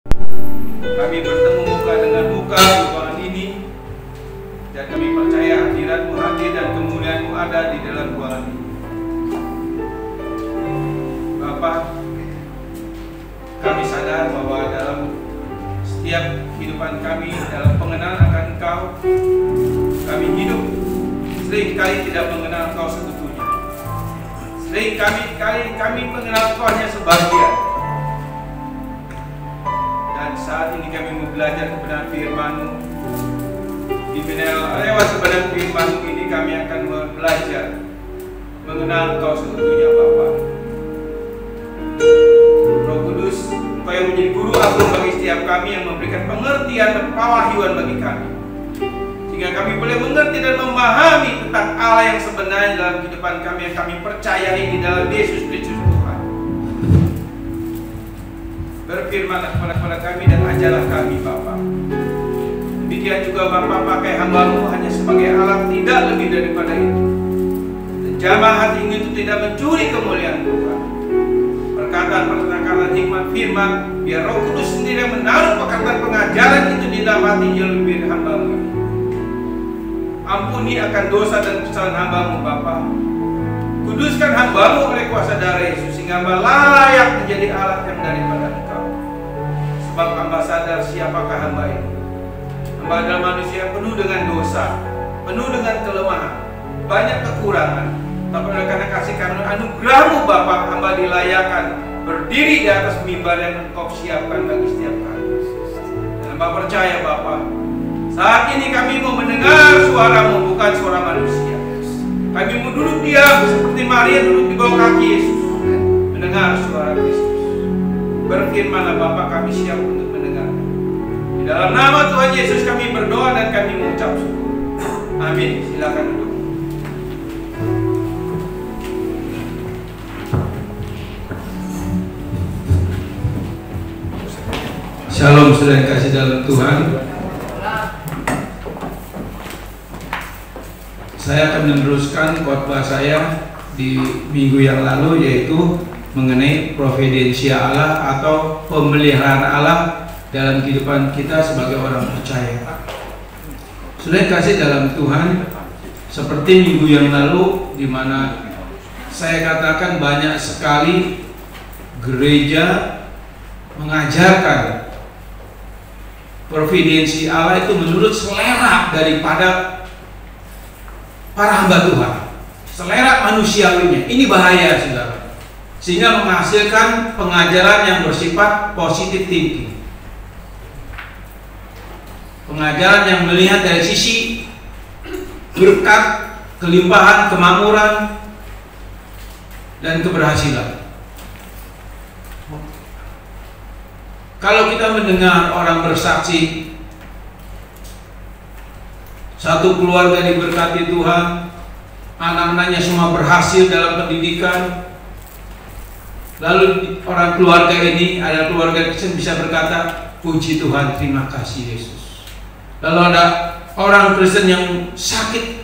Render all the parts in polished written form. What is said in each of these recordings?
Kami bertemu muka dengan muka di ruangan ini, dan kami percaya hadirat-Mu hadir dan kemuliaan-Mu ada di dalam ruangan ini. Bapa, kami sadar bahwa dalam setiap kehidupan kami, dalam pengenalan akan Engkau, kami hidup seringkali tidak mengenal Engkau seutuhnya. Kami mengenal Engkau hanya sebagian. Dan saat ini kami mau belajar kebenaran firman-Mu. Lewat kebenaran firman-Mu ini kami akan belajar mengenal Engkau seutuhnya, Bapa. Roh Kudus, Engkau yang menjadi guru agung bagi setiap kami, yang memberikan pengertian dan pewahyuan bagi kami, sehingga kami boleh mengerti dan memahami tentang Allah yang sebenarnya dalam kehidupan kami, yang kami percayai di dalam Yesus Kristus Tuhan. Berfirmanlah kepada kami dan ajarlah kami, Bapa. Demikian juga Bapa, pakai hamba-Mu hanya sebagai alat, tidak lebih daripada itu. Dan jamah hati itu tidak mencuri kemuliaan Tuhan. Perkataan hikmat firman, biar Roh Kudus sendiri yang menaruh perkataan pengajaran itu di dalam hati lebih hamba-Mu ini. Ampuni akan dosa dan kesalahan hamba-Mu, Bapa. Kuduskan hamba-Mu oleh kuasa darah Yesus, sehingga hamba layak menjadi alat yang daripada Engkau. Sebab hamba sadar siapakah hamba ini. Hamba adalah manusia penuh dengan dosa, penuh dengan kelemahan, banyak kekurangan. Tapi oleh karena kasih karunia anugerah-Mu, Bapa, hamba dilayakan berdiri di atas mimbar yang Engkau siapkan bagi setiap kami. Dan hamba percaya, Bapa, saat ini kami mau mendengar suara-Mu, bukan suara manusia. Kami mau duduk diam seperti Maria duduk di bawah kaki Yesus, mendengar suara Kristus. Berfirmanlah, Bapa, kami siap untuk mendengar. Di dalam nama Tuhan Yesus kami berdoa dan kami mengucap syukur. Amin. Silakan duduk. Shalom, saudara yang kasih dalam Tuhan. Saya akan meneruskan khotbah saya di minggu yang lalu, yaitu mengenai providensia Allah atau pemeliharaan Allah dalam kehidupan kita sebagai orang percaya. Saudara yang kasih dalam Tuhan, seperti minggu yang lalu, di mana saya katakan banyak sekali gereja mengajarkan providensi Allah itu menurut selera daripada para hamba Tuhan, selera manusiawinya. Ini bahaya, saudara, sehingga menghasilkan pengajaran yang bersifat positive thinking, pengajaran yang melihat dari sisi berkat, kelimpahan, kemakmuran, dan keberhasilan. Kalau kita mendengar orang bersaksi, satu keluarga diberkati Tuhan, anak-anaknya semua berhasil dalam pendidikan, lalu orang keluarga ini, ada keluarga Kristen bisa berkata, puji Tuhan, terima kasih Yesus. Lalu ada orang Kristen yang sakit,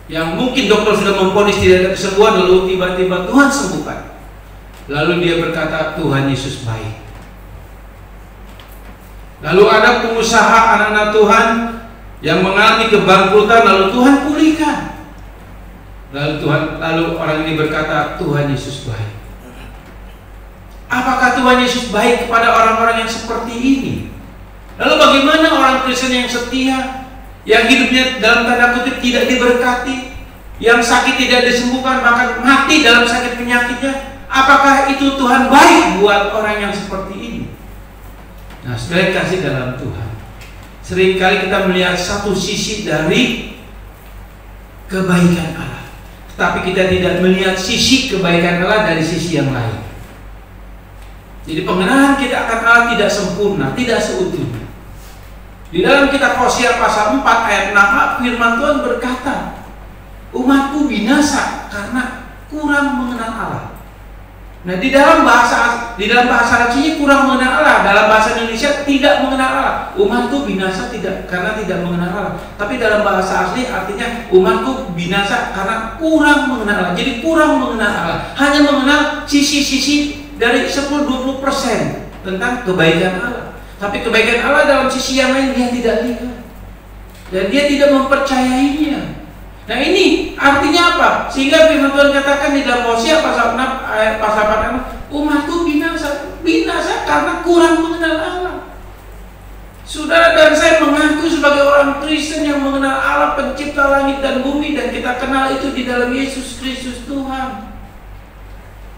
yang mungkin dokter sudah memvonis tidak ada kesembuhan, lalu tiba-tiba Tuhan sembuhkan, lalu dia berkata, Tuhan Yesus baik. Lalu ada pengusaha anak-anak Tuhan yang mengalami kebangkrutan, lalu Tuhan pulihkan. Lalu orang ini berkata, Tuhan Yesus baik. Apakah Tuhan Yesus baik kepada orang-orang yang seperti ini? Lalu bagaimana orang Kristen yang setia, yang hidupnya dalam tanda kutip tidak diberkati, yang sakit tidak disembuhkan, bahkan mati dalam sakit penyakitnya? Apakah itu Tuhan baik buat orang yang seperti ini? Nah, saudara kasih dalam Tuhan, seringkali kita melihat satu sisi dari kebaikan Allah, tetapi kita tidak melihat sisi kebaikan Allah dari sisi yang lain. Jadi pengenalan kita akan Allah tidak sempurna, tidak seutuhnya. Di dalam kitab Hosea pasal 4 ayat 6, firman Tuhan berkata, umatku binasa karena kurang mengenal Allah. Nah, di dalam bahasa aslinya kurang mengenal Allah. Dalam bahasa Indonesia tidak mengenal Allah. Umatku binasa tidak karena tidak mengenal Allah. Tapi dalam bahasa asli artinya umatku binasa karena kurang mengenal Allah. Jadi kurang mengenal Allah, hanya mengenal sisi-sisi dari 10-20%. tentang kebaikan Allah. Tapi kebaikan Allah dalam sisi yang lain dia tidak lihat. Dan dia tidak mempercayainya. Nah ini artinya apa? Sehingga firman Tuhan katakan di dalam Hosea pasal 6 ayat pasal 4, umatku binasa karena kurang mengenal Allah. Saudara dan saya mengaku sebagai orang Kristen yang mengenal Allah pencipta langit dan bumi, dan kita kenal itu di dalam Yesus Kristus Tuhan.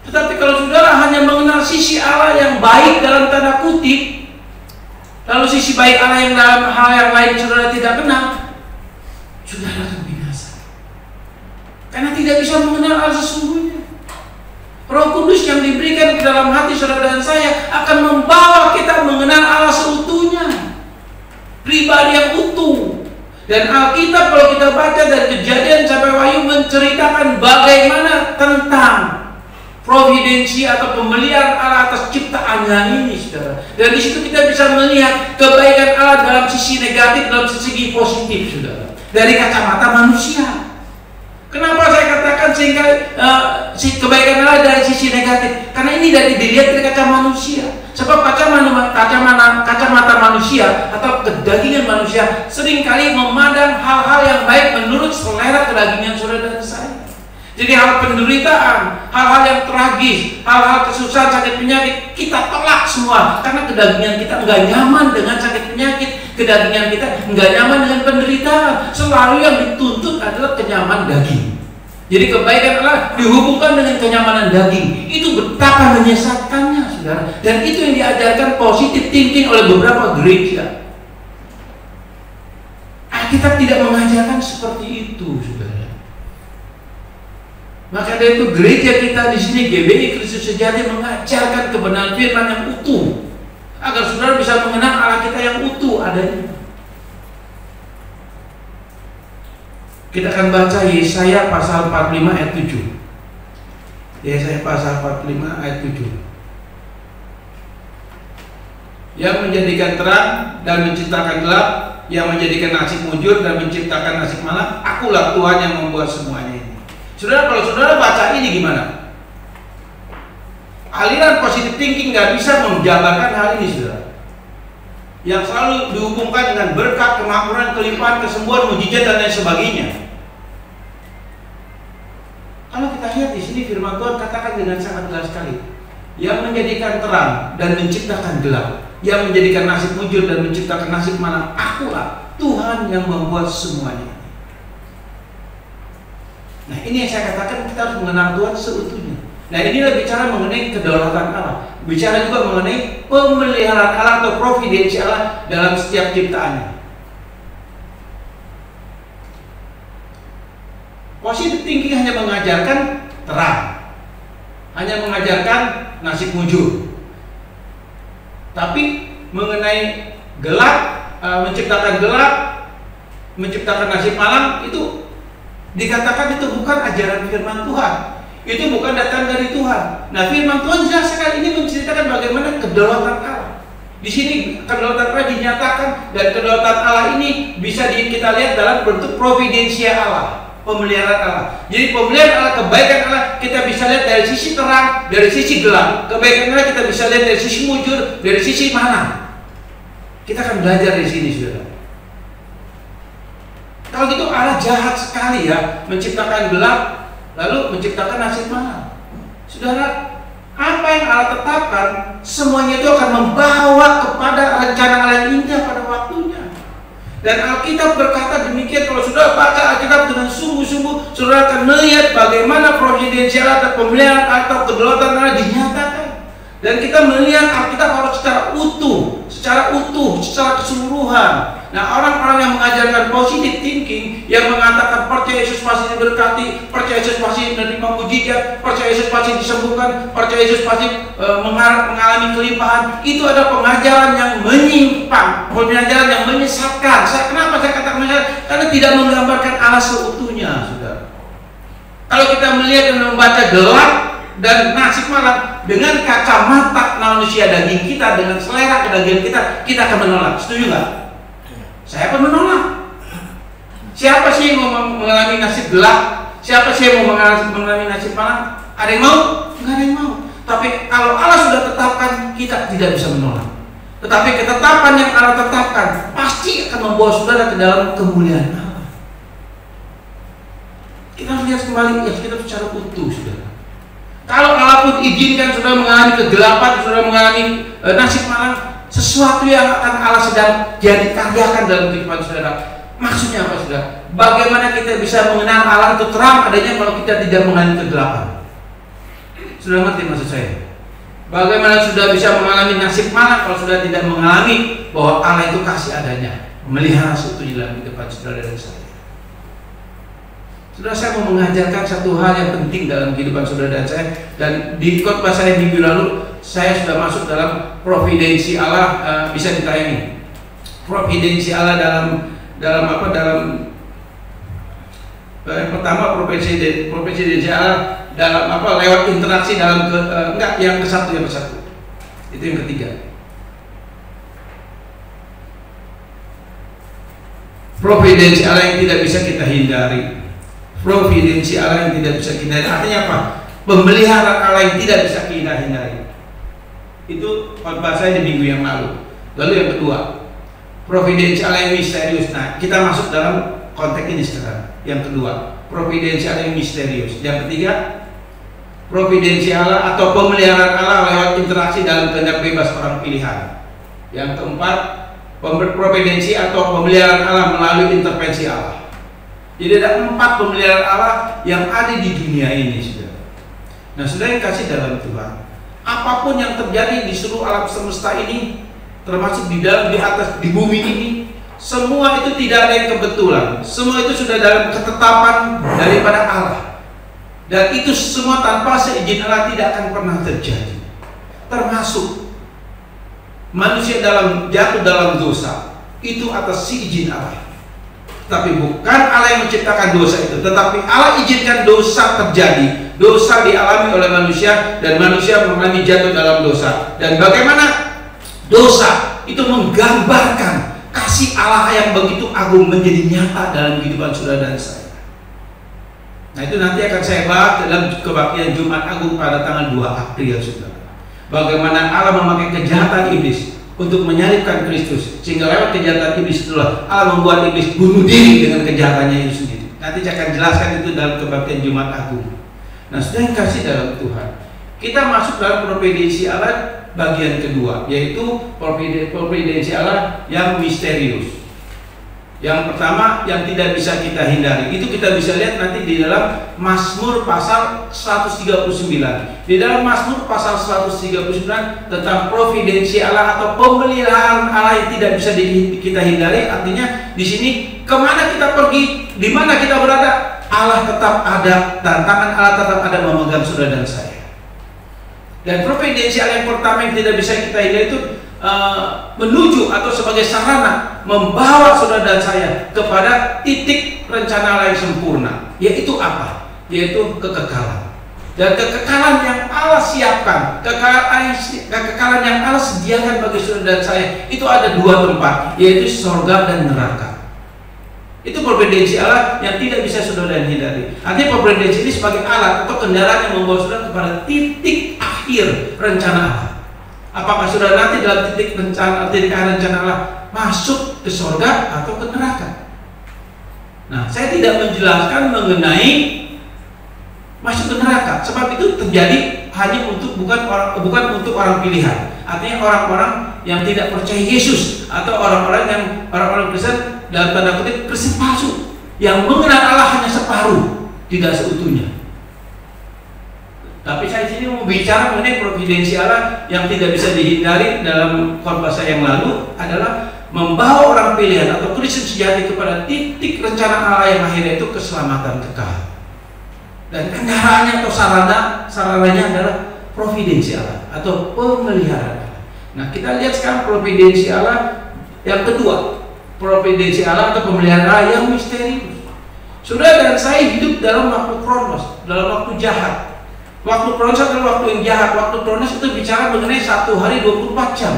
Tetapi kalau saudara hanya mengenal sisi Allah yang baik dalam tanda kutip, lalu sisi baik Allah yang dalam hal yang lain saudara tidak kenal, saudara akan binasa. Karena tidak bisa mengenal Allah sesungguhnya. Roh Kudus yang diberikan ke dalam hati saudara dan saya akan membawa kita mengenal Allah seutuhnya, pribadi yang utuh. Dan Alkitab kalau kita baca dari Kejadian sampai Wahyu menceritakan bagaimana tentang providensi atau pemeliharaan Allah atas ciptaannya ini, saudara. Dan di situ kita bisa melihat kebaikan Allah dalam sisi negatif, dalam segi positif, saudara. Dari kacamata manusia. Kenapa saya katakan sehingga kebaikan Allah dari sisi negatif? Karena ini dilihat dari kacamata manusia. Sebab kacamata manusia atau kedagingan manusia seringkali memandang hal-hal yang baik menurut selera kedagingan saudara dan saya. Jadi hal penderitaan, hal-hal yang tragis, hal-hal kesusahan, sakit penyakit, kita tolak semua. Karena kedagingan kita nggak nyaman dengan sakit penyakit, kedagingan kita nggak nyaman dengan penderitaan. Selalu yang dituntut adalah kenyamanan daging. Jadi kebaikan Allah dihubungkan dengan kenyamanan daging. Itu betapa menyesatkannya, saudara. Dan itu yang diajarkan positive thinking oleh beberapa gereja. Alkitab tidak mengajarkan seperti itu, saudara. Maka dari itu gereja kita di sini GBI Kristus Sejati mengajarkan kebenaran firman yang utuh, agar saudara bisa mengenal Allah kita yang utuh adanya. Kita akan baca Yesaya pasal 45 ayat 7. Yesaya pasal 45 ayat 7. Yang menjadikan terang dan menciptakan gelap, yang menjadikan nasib mujur dan menciptakan nasib malam, akulah Tuhan yang membuat semuanya ini. Saudara, kalau saudara baca ini gimana? Aliran positive thinking nggak bisa menjabarkan hal ini, saudara. Yang selalu dihubungkan dengan berkat, kemakmuran, kelimpahan, kesembuhan, mujizat dan lain sebagainya. Kalau kita lihat di sini firman Tuhan katakan dengan sangat jelas sekali, yang menjadikan terang dan menciptakan gelap, yang menjadikan nasib mujur dan menciptakan nasib malam, akulah Tuhan yang membuat semuanya. Nah ini yang saya katakan, kita harus mengenal Tuhan seutuhnya. Nah inilah bicara mengenai kedaulatan Allah, bicara juga mengenai pemeliharaan Allah atau providensi Allah dalam setiap ciptaannya. Positive thinking hanya mengajarkan terang, hanya mengajarkan nasib mujur. Tapi mengenai gelap, menciptakan gelap, menciptakan nasib malam, itu dikatakan itu bukan ajaran firman Tuhan. Itu bukan datang dari Tuhan. Nah, firman Tuhan jelas sekali ini menceritakan bagaimana kedaulatan Allah. Di sini kedaulatan Allah dinyatakan, dan kedaulatan Allah ini bisa kita lihat dalam bentuk providensia Allah, pemeliharaan Allah. Jadi pemeliharaan Allah, kebaikan Allah kita bisa lihat dari sisi terang, dari sisi gelap. Kebaikan Allah kita bisa lihat dari sisi mujur, dari sisi mana. Kita akan belajar di sini, saudara. Kalau gitu Allah jahat sekali ya, menciptakan gelap lalu menciptakan nasib malam. Saudara, apa yang Allah tetapkan semuanya itu akan membawa kepada rencana Allah yang indah pada waktunya. Dan Alkitab berkata demikian. Kalau saudara baca Alkitab dengan sungguh-sungguh, saudara akan melihat bagaimana providensial atau pemeliharaan atau kedaulatan Allah dinyatakan. Dan kita melihat Alkitab harus secara utuh, secara keseluruhan. Nah, orang-orang yang mengajarkan positive thinking, yang mengatakan percaya Yesus pasti diberkati, percaya Yesus pasti menerima mujizat, percaya Yesus pasti disembuhkan, percaya Yesus pasti mengalami kelimpahan, itu ada pengajaran yang menyimpang, pengajaran yang menyesatkan. Kenapa saya katakan menyesatkan? Karena tidak menggambarkan Allah seutuhnya, saudara. Kalau kita melihat dan membaca gelap dan nasib malam dengan kacamata manusia daging kita, dengan selera kedagingan kita akan menolak. Setuju nggak? Saya akan menolak. Siapa sih yang mau mengalami nasib gelap? Siapa sih yang mau mengalami nasib malam? Ada yang mau? Nggak ada yang mau. Tapi kalau Allah sudah tetapkan, kita tidak bisa menolak. Tetapi ketetapan yang Allah tetapkan pasti akan membawa saudara ke dalam kemuliaan Allah. Kita lihat kembali ya, kita secara utuh, saudara. Kalau Allah pun izinkan saudara mengalami kegelapan, saudara mengalami nasib malang, sesuatu yang akan Allah sedang jadi karyakan dalam kehidupan saudara. Maksudnya apa, saudara? Bagaimana kita bisa mengenal Allah itu terang adanya kalau kita tidak mengalami kegelapan? Sudah ngerti maksud saya? Bagaimana sudah bisa mengalami nasib malang kalau sudah tidak mengalami bahwa Allah itu kasih adanya, melihara seutuhnya dalam kehidupan saudara dan saya. Saudara, saya mau mengajarkan satu hal yang penting dalam kehidupan saudara dan saya. Dan di khotbah saya minggu lalu, saya sudah masuk dalam providensi Allah. Bisa ditayangi providensi Allah dalam apa? Dalam pertama providensi Allah dalam apa? Lewat interaksi dalam enggak, yang kesatu. Itu yang ketiga. Providensi Allah yang tidak bisa kita hindari. Providensi Allah yang tidak bisa kita hindari. Artinya apa? Pemeliharaan Allah yang tidak bisa kita hindari. Itu khotbah saya di minggu yang lalu. Lalu yang kedua, providensi Allah yang misterius. Nah, kita masuk dalam konteks ini sekarang. Yang kedua, providensi Allah yang misterius. Yang ketiga, providensi Allah atau pemeliharaan Allah lewat interaksi dalam kehendak bebas orang pilihan. Yang keempat, providensi atau pemeliharaan Allah melalui intervensi Allah. Jadi ada 4 pemeliharaan Allah yang ada di dunia ini, saudara. Nah, saudara yang kasih dalam Tuhan, apapun yang terjadi di seluruh alam semesta ini, termasuk di dalam, di atas, di bumi ini, semua itu tidak ada yang kebetulan. Semua itu sudah dalam ketetapan daripada Allah. Dan itu semua tanpa seizin Allah tidak akan pernah terjadi. Termasuk manusia jatuh dalam dosa, itu atas seizin Allah. Tapi bukan Allah yang menciptakan dosa itu, tetapi Allah izinkan dosa terjadi. Dosa dialami oleh manusia dan manusia mengalami jatuh dalam dosa. Dan bagaimana dosa itu menggambarkan kasih Allah yang begitu agung menjadi nyata dalam kehidupan saudara dan saya. Nah, itu nanti akan saya bahas dalam kebaktian Jumat Agung pada tanggal 2 April, saudara. Bagaimana Allah memakai kejahatan iblis untuk menyalibkan Kristus, sehingga lewat kejahatan iblis itulah Allah membuat iblis bunuh diri dengan kejahatannya itu sendiri. Nanti saya akan jelaskan itu dalam kebaktian Jumat Agung. Nah, sudah yang kasih dalam Tuhan, kita masuk dalam providensi Allah bagian kedua, yaitu providensi Allah yang misterius. Yang pertama yang tidak bisa kita hindari, itu kita bisa lihat nanti di dalam Mazmur pasal 139. Di dalam Mazmur pasal 139 tentang providensi Allah atau pemeliharaan Allah yang tidak bisa kita hindari. Artinya di sini kemana kita pergi, di mana kita berada, Allah tetap ada, tantangan Allah tetap ada memegang saudara dan saya. Dan providensi Allah yang pertama yang tidak bisa kita hindari itu menuju atau sebagai sarana membawa saudara dan saya kepada titik rencana Allah yang sempurna. Yaitu apa? Yaitu kekekalan. Dan kekekalan yang Allah siapkan, kekekalan yang Allah sediakan bagi saudara dan saya, itu ada 2 tempat, yaitu surga dan neraka. Itu providensi Allah yang tidak bisa saudara hindari. Artinya providensi ini sebagai alat atau kendaraan yang membawa saudara kepada titik akhir rencana Allah. Apakah saudara nanti dalam titik rencana Allah masuk ke surga atau ke neraka? Nah, saya tidak menjelaskan mengenai masuk ke neraka, sebab itu terjadi hanya untuk bukan untuk orang pilihan. Artinya orang-orang yang tidak percaya Yesus atau orang-orang Kristen dalam tanda kutip Kristen palsu yang mengenal Allah hanya separuh, tidak seutuhnya. Tapi saya sini mau bicara mengenai providensi Allah yang tidak bisa dihindari. Dalam khotbah saya yang lalu adalah membawa orang pilihan atau Kristen sejati kepada titik rencana Allah yang akhirnya itu keselamatan kekal. Dan kendaraannya atau sarananya adalah providensi Allah atau pemeliharaan Allah. Nah, kita lihat sekarang providensi Allah yang kedua, providensi Allah atau pemeliharaan Allah yang misterius. Saudara dan saya hidup dalam waktu kronos, dalam waktu jahat. Waktu kronos adalah waktu yang jahat. Waktu kronos itu bicara mengenai 1 hari 24 jam.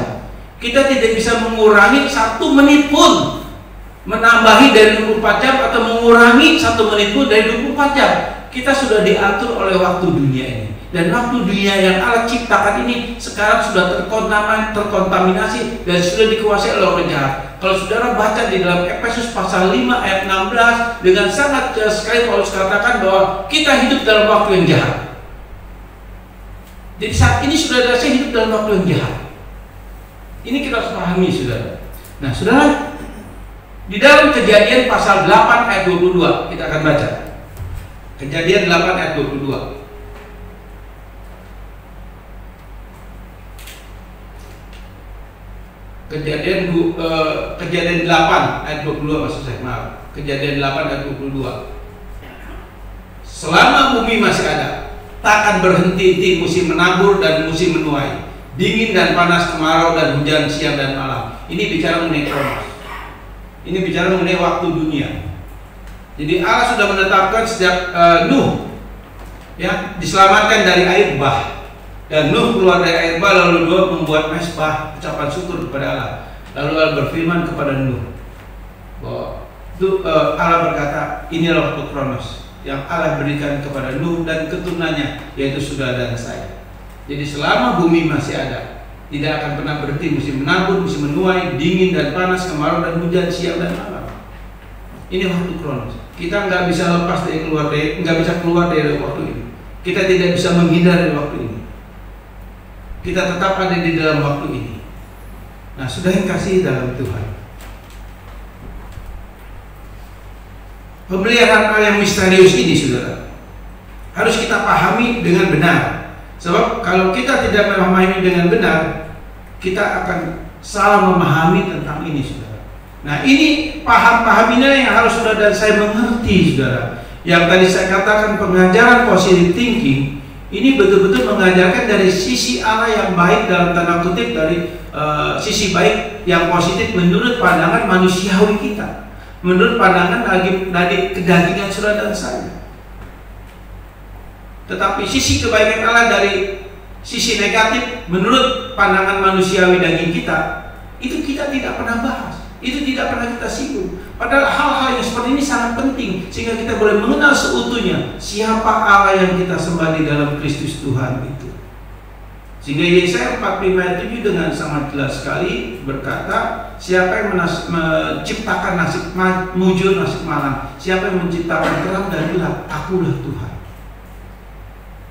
Kita tidak bisa mengurangi 1 menit pun, menambahi dari 24 jam atau mengurangi 1 menit pun dari 24 jam. Kita sudah diatur oleh waktu dunia ini, Dan waktu dunia yang Allah ciptakan ini sekarang sudah terkontaminasi dan sudah dikuasai oleh orang jahat. Kalau saudara baca di dalam Efesus pasal 5 ayat 16, dengan sangat jelas sekali Paulus katakan bahwa kita hidup dalam waktu yang jahat. Jadi saat ini saudara saya hidup dalam waktu yang jahat. Ini kita harus pahami, saudara. Nah, saudara, di dalam Kejadian pasal 8 ayat 22 kita akan baca. Kejadian 8 ayat 22. Kejadian 8 ayat 22 maksud saya, maaf. Kejadian 8 ayat 22. Selama bumi masih ada, takkan berhenti musim menabur dan musim menuai, dingin dan panas, kemarau dan hujan siang dan malam. Ini bicara mengenai kronos. Ini bicara mengenai waktu dunia. Jadi Allah sudah menetapkan sejak Nuh ya diselamatkan dari air bah. Dan Nuh keluar dari air bah, lalu Nuh membuat mezbah ucapan syukur kepada Allah. Lalu Allah berfirman kepada Nuh bahwa Allah berkata, inilah waktu kronos yang Allah berikan kepada Nuh dan keturunannya, yaitu saudara dan saya. Jadi selama bumi masih ada, tidak akan pernah berhenti musim menabur, musim menuai, dingin dan panas, kemarau dan hujan siang dan malam. Ini waktu kronos. Kita nggak bisa lepas dari nggak bisa keluar dari waktu ini. Kita tidak bisa menghindar dari waktu ini. Kita tetap ada di dalam waktu ini. Nah, sudah yang kasih dalam Tuhan, pemeliharaan Allah yang misterius ini, saudara, harus kita pahami dengan benar. Sebab kalau kita tidak memahami dengan benar, kita akan salah memahami tentang ini, saudara. Nah, ini paham yang harus saudara dan saya mengerti, saudara. Yang tadi saya katakan pengajaran positive thinking ini betul-betul mengajarkan dari sisi Allah yang baik, dalam tanda kutip dari sisi baik yang positif menurut pandangan manusiawi kita, menurut pandangan dari kedagingan saudara dan saya. Tetapi sisi kebaikan Allah dari sisi negatif menurut pandangan manusiawi daging kita, itu kita tidak pernah bahas, itu tidak pernah kita singgung. Padahal hal-hal yang seperti ini sangat penting sehingga kita boleh mengenal seutuhnya siapa Allah yang kita sembah di dalam Kristus Tuhan itu. Sehingga Yesaya 45 ayat 7 dengan sangat jelas sekali berkata, siapa yang menciptakan nasib mujur nasib malam, siapa yang menciptakan terang dan gelap, akulah Tuhan.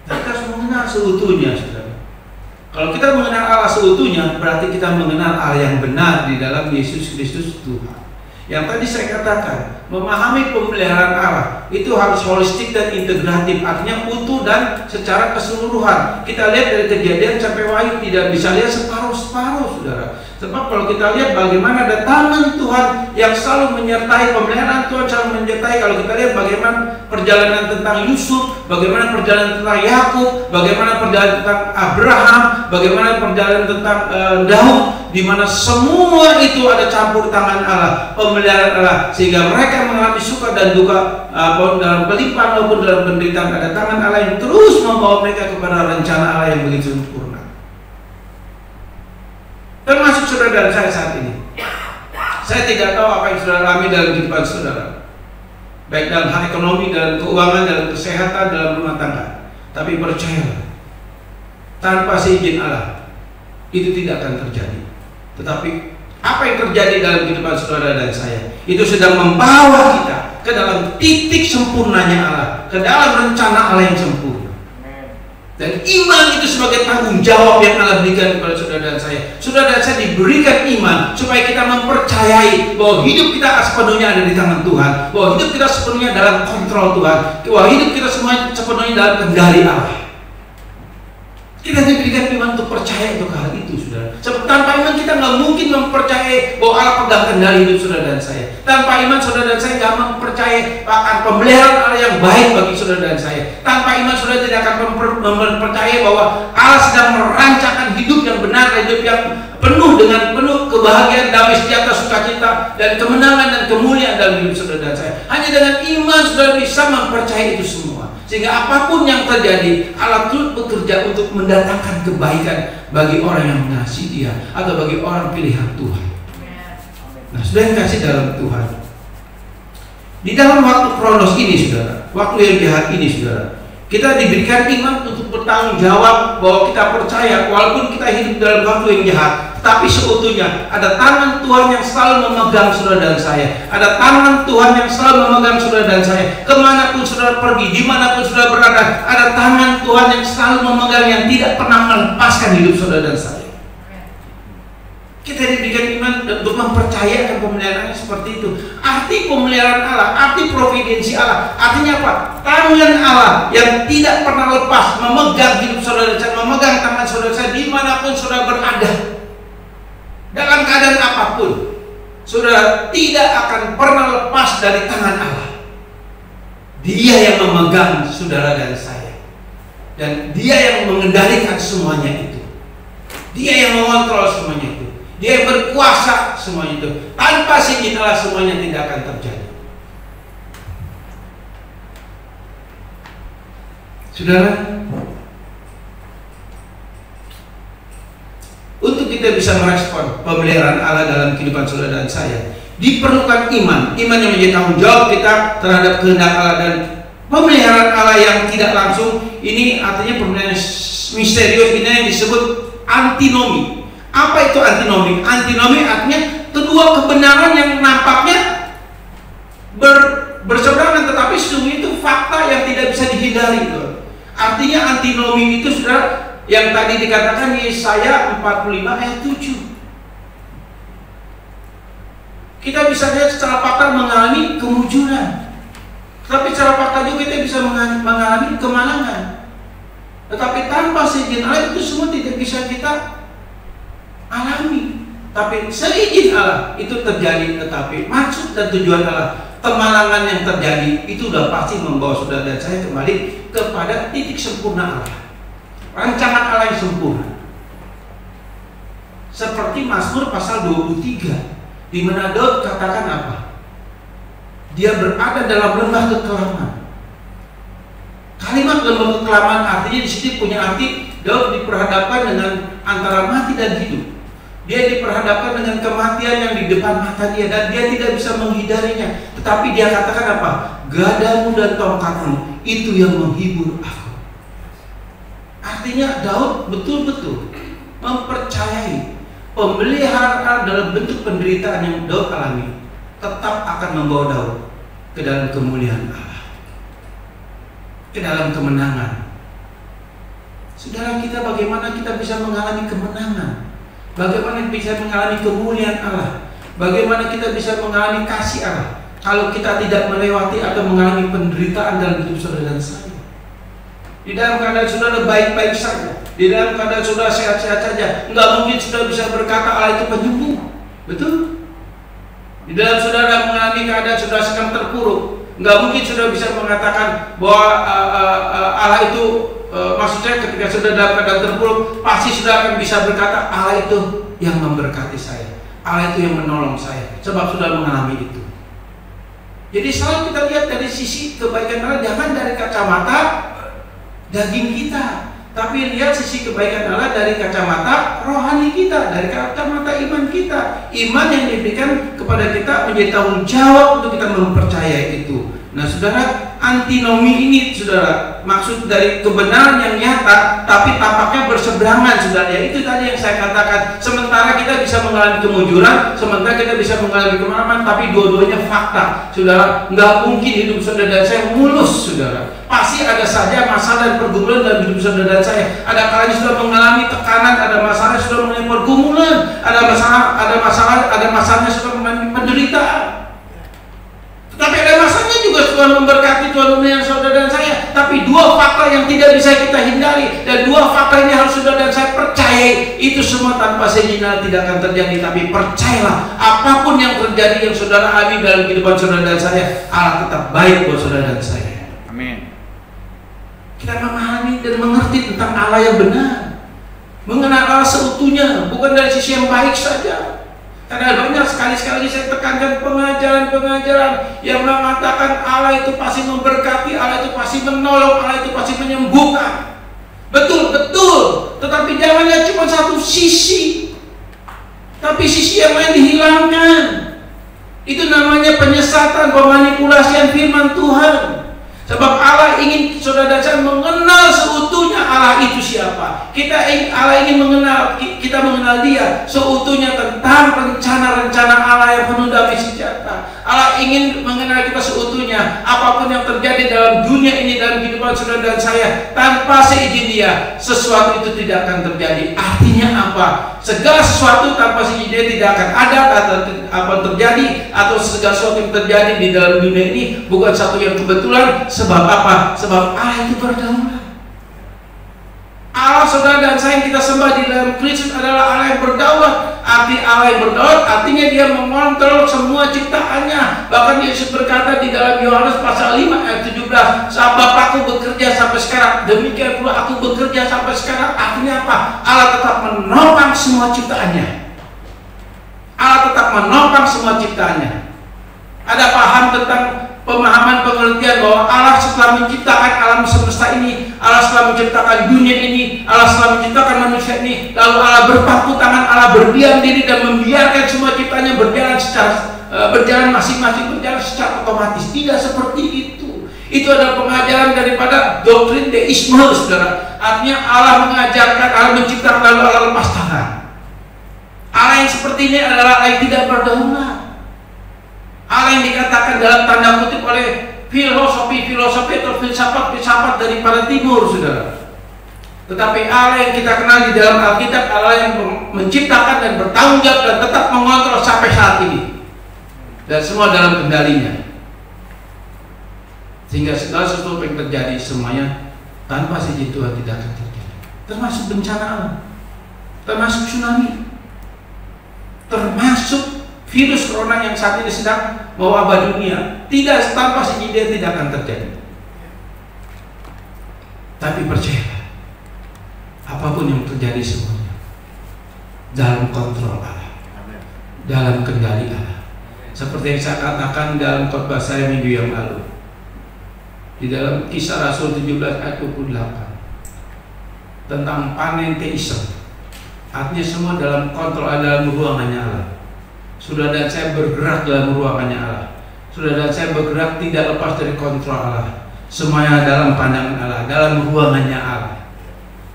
Dan kita harus mengenal seutuhnya, saudara. Kalau kita mengenal Allah seutuhnya, berarti kita mengenal Allah yang benar di dalam Yesus Kristus Tuhan. Yang tadi saya katakan, memahami pemeliharaan Allah itu harus holistik dan integratif, artinya utuh dan secara keseluruhan. Kita lihat dari Kejadian sampai Wahyu, tidak bisa lihat separuh-separuh, saudara. Sebab kalau kita lihat bagaimana ada tangan Tuhan yang selalu menyertai, pemeliharaan Tuhan selalu menyertai. Kalau kita lihat bagaimana perjalanan tentang Yusuf, bagaimana perjalanan tentang Yakub, bagaimana perjalanan tentang Abraham, bagaimana perjalanan tentang Daud, di mana semua itu ada campur tangan Allah, pemeliharaan Allah, sehingga mereka mengalami suka dan duka, dalam kelimpahan maupun dalam penderitaan. Ada tangan Allah yang terus membawa mereka kepada rencana Allah yang begitu sempurna. Termasuk saudara dan saya saat ini. Saya tidak tahu apa yang saudara alami dalam kehidupan saudara, baik dalam hal ekonomi, dalam keuangan, dalam kesehatan, dalam rumah tangga. Tapi percayalah, tanpa seizin Allah itu tidak akan terjadi. Tetapi apa yang terjadi dalam kehidupan saudara dan saya itu sedang membawa kita ke dalam titik sempurnanya Allah, ke dalam rencana Allah yang sempurna. Dan iman itu sebagai tanggung jawab yang Allah berikan kepada saudara dan saya. Saudara dan saya diberikan iman supaya kita mempercayai bahwa hidup kita sepenuhnya ada di tangan Tuhan, bahwa hidup kita sepenuhnya dalam kontrol Tuhan, bahwa hidup kita semua sepenuhnya dalam kendali Allah. Kita diberikan iman untuk percaya untuk hal itu, saudara. Sebab tanpa iman kita nggak mungkin mempercayai bahwa Allah pegang kendali hidup saudara dan saya. Tanpa iman saudara dan saya nggak mempercayai akan pemeliharaan Allah yang baik bagi saudara dan saya. Tanpa iman saudara tidak akan mempercayai bahwa Allah sedang merancangkan hidup yang benar, hidup yang penuh kebahagiaan, damai sejahtera, sukacita dan kemenangan dan kemuliaan dalam hidup saudara dan saya. Hanya dengan iman saudara bisa mempercayai itu semua. Sehingga apapun yang terjadi, Allah turut bekerja untuk mendatangkan kebaikan bagi orang yang mengasihi Dia atau bagi orang pilihan Tuhan. Nah, sudah yang kasih dalam Tuhan. Di dalam waktu kronos ini, saudara, waktu yang jahat ini, saudara, Kita diberikan iman untuk bertanggung jawab bahwa kita percaya walaupun kita hidup dalam waktu yang jahat, tapi seutuhnya ada tangan Tuhan yang selalu memegang saudara dan saya. Ada tangan Tuhan yang selalu memegang saudara dan saya. Kemanapun saudara pergi, dimanapun saudara berada, ada tangan Tuhan yang selalu memegang, yang tidak pernah melepaskan hidup saudara dan saya. Kita diberikan iman untuk mempercayakan pemeliharaannya seperti itu. Arti pemeliharaan Allah, arti providensi Allah, artinya apa? Tangan Allah yang tidak pernah lepas memegang hidup saudara saya, memegang tangan saudara saya dimanapun saudara berada. Dalam keadaan apapun, saudara tidak akan pernah lepas dari tangan Allah. Dia yang memegang saudara dan saya, dan Dia yang mengendalikan semuanya itu. Dia yang mengontrol semuanya itu. Dia yang berkuasa semuanya itu. Tanpa izin Allah semuanya tidak akan terjadi. Saudara, untuk kita bisa merespon pemeliharaan Allah dalam kehidupan saudara dan saya, diperlukan iman. Iman yang menjadi tanggung jawab kita terhadap kehendak Allah, dan pemeliharaan Allah yang tidak langsung ini artinya pemeliharaan misterius, ini yang disebut antinomi. Apa itu antinomi? Antinomi artinya kedua kebenaran yang nampaknya berseberangan, tetapi sesungguhnya itu fakta yang tidak bisa dihindari. Artinya antinomi itu sudah yang tadi dikatakan Yesaya 45 ayat 7. Kita bisa lihat secara fakta mengalami kemunculan, tetapi secara fakta juga kita bisa mengalami kemenangan. Tetapi tanpa seizin Allah itu semua tidak bisa kita alami. Tapi seizin Allah itu terjadi. Tetapi maksud dan tujuan Allah, kemalangan yang terjadi itu sudah pasti membawa saudara dan saya kembali kepada titik sempurna Allah, rancangan Allah yang sempurna. Seperti Mazmur pasal 23, di mana Daud katakan apa? Dia berada dalam lembah kekelaman. Kalimat lembah kekelaman artinya di sini punya arti Daud diperhadapkan dengan antara mati dan hidup. Dia diperhadapkan dengan kematian yang di depan mata dia, dan dia tidak bisa menghindarinya. Tetapi dia katakan apa? Gadamu dan tongkatmu itu yang menghibur aku. Artinya Daud betul-betul mempercayai pemeliharaan dalam bentuk penderitaan yang Daud alami tetap akan membawa Daud ke dalam kemuliaan Allah, ke dalam kemenangan. Saudara, kita bagaimana kita bisa mengalami kemenangan? Bagaimana bisa mengalami kemuliaan Allah? Bagaimana kita bisa mengalami kasih Allah kalau kita tidak melewati atau mengalami penderitaan dalam hidup saudara dan saya? Di dalam keadaan saudara baik-baik saja, di dalam keadaan saudara sehat-sehat saja, enggak mungkin saudara bisa berkata Allah itu penyembuh. Betul? Di dalam saudara mengalami keadaan saudara sedang terpuruk, enggak mungkin saudara bisa mengatakan bahwa Allah itu maksudnya ketika sudah dalam keadaan terpuruk, pasti sudah akan bisa berkata Allah itu yang memberkati saya, Allah itu yang menolong saya, sebab sudah mengalami itu. Jadi selalu kita lihat dari sisi kebaikan Allah, jangan dari kacamata daging kita, tapi lihat sisi kebaikan Allah dari kacamata rohani kita, dari kacamata iman kita. Iman yang diberikan kepada kita menjadi tanggung jawab untuk kita mempercayai itu. Nah saudara, antinomi ini saudara, maksud dari kebenaran yang nyata tapi tampaknya berseberangan saudara. Ya, itu tadi yang saya katakan. Sementara kita bisa mengalami kemunjuran, sementara kita bisa mengalami kemenangan, tapi dua-duanya fakta saudara. Nggak mungkin hidup saudara dan saya mulus saudara. Pasti ada saja masalah dan pergumulan dalam hidup saudara dan saya. Ada kalanya sudah mengalami tekanan, ada masalah sudah mengalami pergumulan, ada masalahnya sudah mengalami penderitaan. Tetapi ada masanya juga Tuhan memberkati, Tuhan memelihara saudara dan saya. Tapi dua fakta yang tidak bisa kita hindari, dan dua fakta ini harus saudara dan saya percayai. Itu semua tanpa seizin Allah tidak akan terjadi. Tapi percayalah, apapun yang terjadi yang saudara alami dalam kehidupan saudara dan saya, Allah tetap baik buat saudara dan saya. Amin. Kita memahami dan mengerti tentang Allah yang benar, mengenal Allah seutuhnya, bukan dari sisi yang baik saja. Karena banyak sekali saya tekankan pengajaran-pengajaran yang mengatakan Allah itu pasti memberkati, Allah itu pasti menolong, Allah itu pasti menyembuhkan. Betul. Tetapi jangan lihat cuma satu sisi, tapi sisi yang lain dihilangkan. Itu namanya penyesatan, pemanipulasian firman Tuhan. Sebab Allah ingin saudara dan saya mengenal seutuhnya Allah itu siapa. Allah ingin kita mengenal Dia seutuhnya tentang rencana-rencana Allah yang penuh damai sejahtera. Allah ingin mengenal kita seutuhnya. Apapun yang terjadi dalam dunia ini, dalam kehidupan saudara dan saya, tanpa seizin Dia, sesuatu itu tidak akan terjadi. Artinya apa? Segala sesuatu tanpa seizin Dia tidak akan ada atau apa terjadi, atau segala sesuatu yang terjadi di dalam dunia ini bukan satu yang kebetulan. Sebab apa? Sebab Allah itu berdaulat. Allah saudara dan saya yang kita sembah di dalam Kristus adalah Allah yang berdaulat. Arti Allah yang berdaulat artinya Dia mengontrol semua ciptaannya. Bahkan Yesus berkata di dalam Yohanes pasal 5 ayat 17, "Saat Bapakku bekerja sampai sekarang, demikian pula aku bekerja sampai sekarang." Artinya apa? Allah tetap menopang semua ciptaannya. Allah tetap menopang semua ciptaannya. Ada paham tentang pemahaman pengertian bahwa Allah setelah menciptakan alam semesta ini, Allah setelah menciptakan dunia ini, Allah setelah menciptakan manusia ini, lalu Allah berpangku tangan, Allah berdiam diri dan membiarkan semua ciptanya berjalan masing-masing berjalan secara otomatis. Tidak seperti itu. Itu adalah pengajaran daripada doktrin deisme, saudara. Artinya Allah mengajarkan, Allah menciptakan lalu Allah lepas tangan. Allah yang seperti ini adalah Allah yang tidak berdaulat. Allah yang dikatakan dalam tanda kutip oleh filosofi atau filsafat dari para timur, saudara. Tetapi Allah yang kita kenal di dalam Alkitab, Allah yang menciptakan dan bertanggung jawab dan tetap mengontrol sampai saat ini, dan semua dalam kendalinya. Sehingga segala sesuatu yang terjadi semuanya tanpa seizin Tuhan tidak akan terjadi. Termasuk bencana alam, termasuk tsunami, termasuk virus corona yang saat ini sedang mewabah dunia. Tidak, tanpa seizin Dia tidak akan terjadi. Tapi percayalah, apapun yang terjadi semuanya dalam kontrol Allah, dalam kendali Allah. Seperti yang saya katakan dalam khotbah saya minggu yang lalu, di dalam Kisah Rasul 17 ayat 28 tentang panentheism. Artinya semua dalam kontrol, dalam ruangannya Allah. Saudara dan saya bergerak dalam ruangannya Allah. Saudara dan saya bergerak tidak lepas dari kontrol Allah. Semuanya dalam pandangan Allah, dalam ruangannya Allah.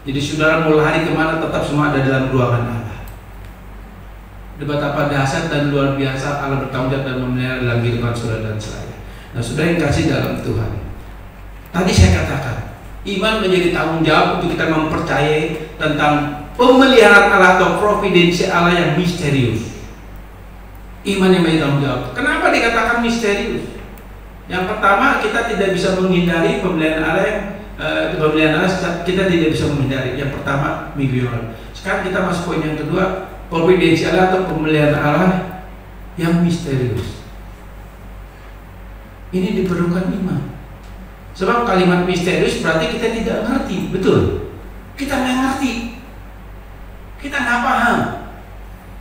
Jadi saudara mau lari kemana, tetap semua ada dalam ruangan Allah. Betapa dahsyat dan luar biasa Allah bertanggung jawab dan memelihara dalam kehidupan saudara dan saya. Nah, saudara yang kasih dalam Tuhan, tadi saya katakan iman menjadi tanggung jawab untuk kita mempercayai tentang pemeliharaan Allah atau providensi Allah yang misterius. Iman yang menjadi tanggung jawab. Kenapa dikatakan misterius? Yang pertama, kita tidak bisa menghindari pemeliharaan Allah yang pemeliharaan Allah, kita tidak bisa menghindari. Yang pertama, minggu yang lalu. Sekarang kita masuk poin yang kedua, providensi Allah atau pemeliharaan Allah yang misterius. Ini diperlukan iman. Sebab kalimat misterius berarti kita tidak ngerti, betul? Kita nggak ngerti, kita nggak paham.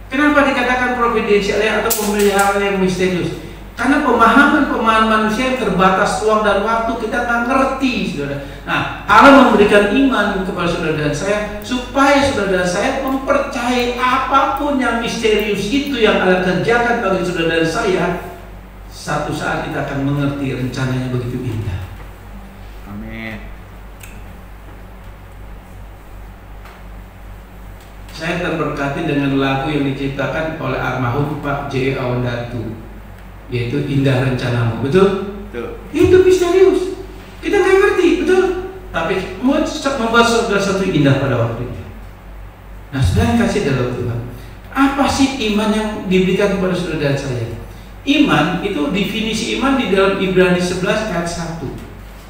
Kenapa dikatakan providensial atau pemeliharaan yang misterius? Karena pemahaman manusia yang terbatas ruang dan waktu, kita nggak ngerti, saudara. Nah, Allah memberikan iman kepada saudara dan saya supaya saudara dan saya mempercayai apapun yang misterius itu yang Allah kerjakan bagi saudara dan saya. Satu saat kita akan mengerti rencananya begitu indah. Amin. Saya terberkati dengan lagu yang diciptakan oleh almarhum Pak J. Awandatu, yaitu Indah Rencanamu. Betul? Betul. Itu misterius. Kita nggak ngerti, betul? Tapi membuat saudara satu indah pada waktunya. Nah, saudara yang kasih dalam Tuhan, apa sih iman yang diberikan kepada saudara dan saya? Iman itu, definisi iman di dalam Ibrani 11 ayat 1.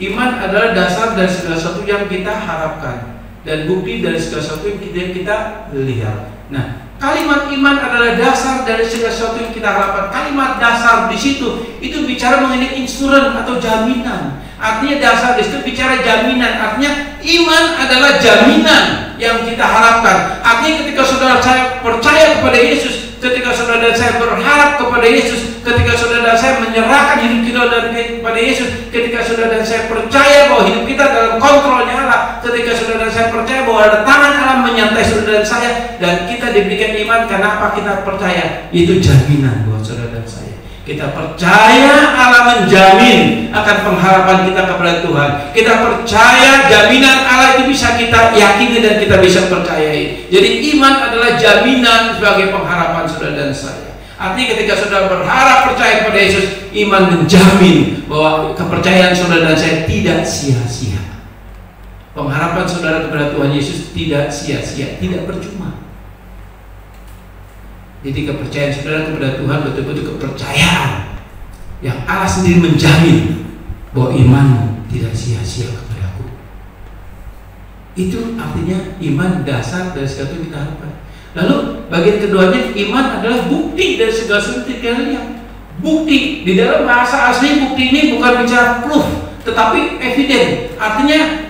Iman adalah dasar dari segala sesuatu yang kita harapkan dan bukti dari segala sesuatu yang kita lihat. Nah, kalimat iman adalah dasar dari segala sesuatu yang kita harapkan. Kalimat dasar di situ itu bicara mengenai insuran atau jaminan. Artinya dasar di situ bicara jaminan. Artinya iman adalah jaminan yang kita harapkan. Artinya ketika saudara saya percaya kepada Yesus, ketika saudara dan saya berharap kepada Yesus, ketika saudara dan saya menyerahkan hidup kita kepada Yesus, ketika saudara dan saya percaya bahwa hidup kita dalam kontrolnya Allah, ketika saudara dan saya percaya bahwa ada tangan Allah menyertai saudara dan saya, dan kita diberikan iman karena apa? Kita percaya itu jaminan buat saudara dan saya. Kita percaya Allah menjamin akan pengharapan kita kepada Tuhan. Kita percaya jaminan Allah itu bisa kita yakini dan kita bisa percayai. Jadi iman adalah jaminan sebagai pengharapan saudara dan saya. Artinya ketika saudara berharap percaya kepada Yesus, iman menjamin bahwa kepercayaan saudara dan saya tidak sia-sia. Pengharapan saudara kepada Tuhan Yesus tidak sia-sia, tidak percuma. Jadi kepercayaan saudara kepada Tuhan betul-betul kepercayaan yang Allah sendiri menjamin bahwa imanmu tidak sia-sia kepadaku. Itu artinya iman dasar dari segala yang kita harapkan. Lalu bagian keduanya, iman adalah bukti dari segala sesuatu yang bukti. Di dalam bahasa asli bukti ini bukan bicara proof, tetapi evident. Artinya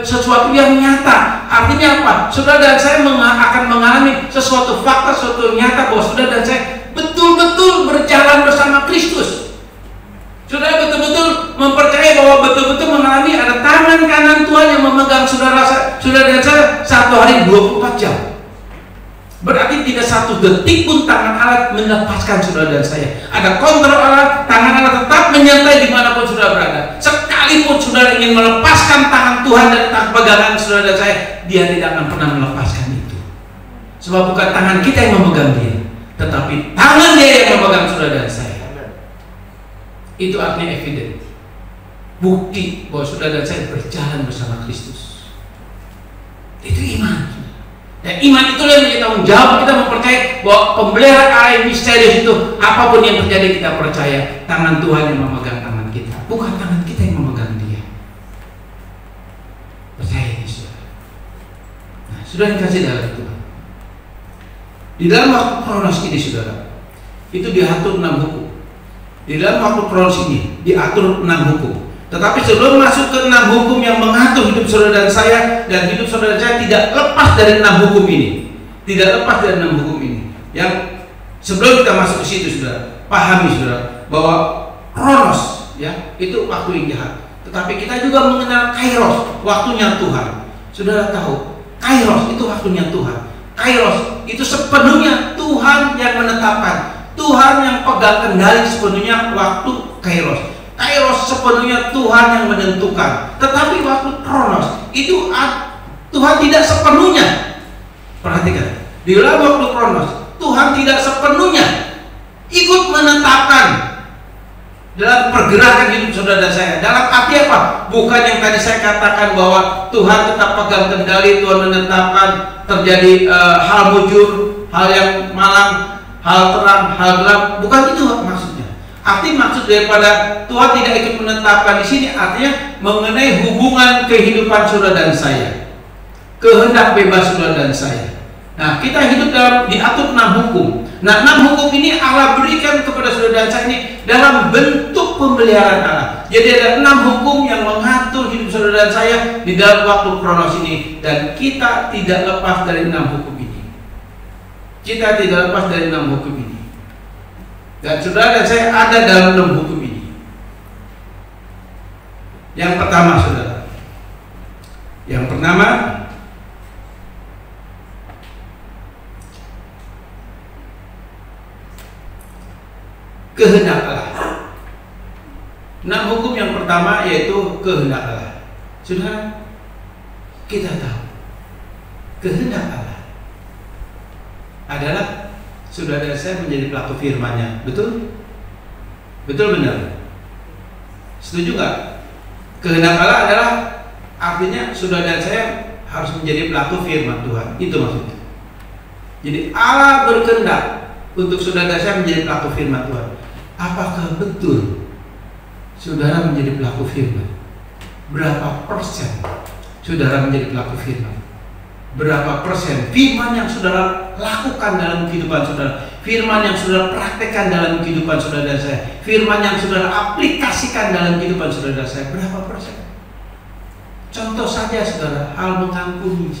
sesuatu yang nyata. Artinya apa? Saudara dan saya akan mengalami sesuatu fakta, sesuatu nyata bahwa saudara dan saya betul-betul berjalan bersama Kristus. Saudara betul-betul mempercayai bahwa betul-betul mengalami ada tangan kanan Tuhan yang memegang saudara dan saya satu hari 24 jam. Berarti tidak satu detik pun tangan Allah melepaskan saudara dan saya. Ada kontrol Allah, tangan Allah tetap menyertai dimanapun saudara berada. Sekalipun saudara ingin melepaskan tangan Tuhan dari tangan pegangan saudara dan saya, Dia tidak akan pernah melepaskan itu. Sebab bukan tangan kita yang memegang Dia, tetapi tangan Dia yang memegang saudara dan saya. Itu artinya evident, bukti bahwa saudara dan saya berjalan bersama Kristus. Itu iman. Dan iman itulah yang menjadi tanggung jawab kita mempercayai bahwa pemeliharaan Allah yang misterius itu, apapun yang terjadi kita percaya tangan Tuhan yang memegang tangan kita, bukan tangan kita yang memegang Dia. Percaya ini saudara. Nah, sudah dikasih dalam Tuhan. Di dalam waktu kronos ini saudara, itu diatur 6 hukum. Di dalam waktu kronos ini diatur 6 hukum. Tetapi sebelum masuk ke 6 hukum yang mengatur hidup saudara dan saya, dan hidup saudara dan saya tidak lepas dari 6 hukum ini. Tidak lepas dari 6 hukum ini. Yang sebelum kita masuk ke situ saudara, pahami saudara bahwa kronos ya, itu waktu yang jahat. Tetapi kita juga mengenal kairos, waktunya Tuhan. Saudara tahu, kairos itu waktunya Tuhan. Kairos itu sepenuhnya Tuhan yang menetapkan. Tuhan yang pegang kendali sepenuhnya waktu kairos. Kairos sepenuhnya Tuhan yang menentukan. Tetapi waktu kronos itu Tuhan tidak sepenuhnya. Perhatikan, di dalam waktu kronos Tuhan tidak sepenuhnya ikut menetapkan dalam pergerakan hidup saudara dan saya. Dalam arti apa? Bukan yang tadi saya katakan bahwa Tuhan tetap pegang kendali, Tuhan menetapkan terjadi hal mujur, hal yang malam, hal terang, hal gelap. Bukan itu maksudnya. Arti maksud daripada Tuhan tidak ikut menetapkan di sini artinya mengenai hubungan kehidupan saudara dan saya, kehendak bebas saudara dan saya. Nah, kita hidup dalam diatur 6 hukum. Nah, 6 hukum ini Allah berikan kepada saudara dan saya ini dalam bentuk pemeliharaan Allah. Jadi ada 6 hukum yang mengatur hidup saudara dan saya di dalam waktu kronos ini, dan kita tidak lepas dari 6 hukum ini. Kita tidak lepas dari 6 hukum ini. Dan saudara dan saya ada dalam 6 hukum ini. Yang pertama saudara, yang pertama kehendak Allah. 6 hukum yang pertama yaitu kehendak Allah. Saudara, kita tahu kehendak Allah adalah saudara dan saya menjadi pelaku firman-Nya. Betul? Betul benar? Setuju nggak? Kehendak Allah adalah artinya saudara dan saya harus menjadi pelaku firman Tuhan. Itu maksudnya. Jadi Allah berkehendak untuk saudara dan saya menjadi pelaku firman Tuhan. Apakah betul saudara menjadi pelaku firman? Berapa persen saudara menjadi pelaku firman? Berapa persen firman yang saudara lakukan dalam kehidupan saudara, firman yang saudara praktekkan dalam kehidupan saudara dan saya, firman yang saudara aplikasikan dalam kehidupan saudara dan saya, berapa persen? Contoh saja saudara, hal mengampuni.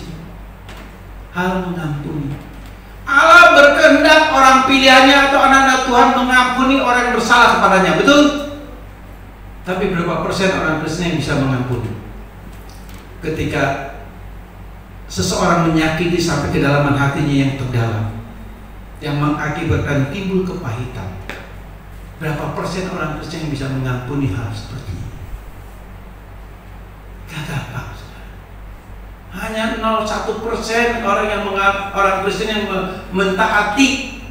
Hal mengampuni. Allah berkehendak orang pilihannya atau anak-anak Tuhan mengampuni orang yang bersalah kepadanya, betul? Tapi berapa persen orang Kristen yang bisa mengampuni? Ketika seseorang menyakiti sampai kedalaman hatinya yang terdalam, yang mengakibatkan timbul kepahitan, Berapa persen orang Kristen yang bisa mengampuni hal seperti ini? Gak gampang. Hanya 0,1% orang Kristen yang mentaati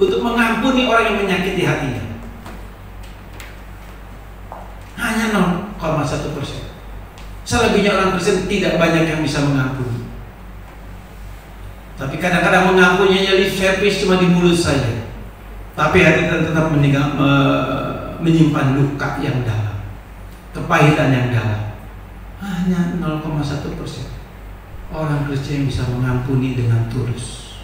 untuk mengampuni orang yang menyakiti hatinya. Hanya 0,1%. Selebihnya orang Kristen tidak banyak yang bisa mengampuni. Tapi kadang-kadang mengampuninya lip service cuma di mulut saja. Tapi hati tetap menyimpan luka yang dalam, kepahitan yang dalam. Hanya 0,1% orang Kristen yang bisa mengampuni dengan tulus.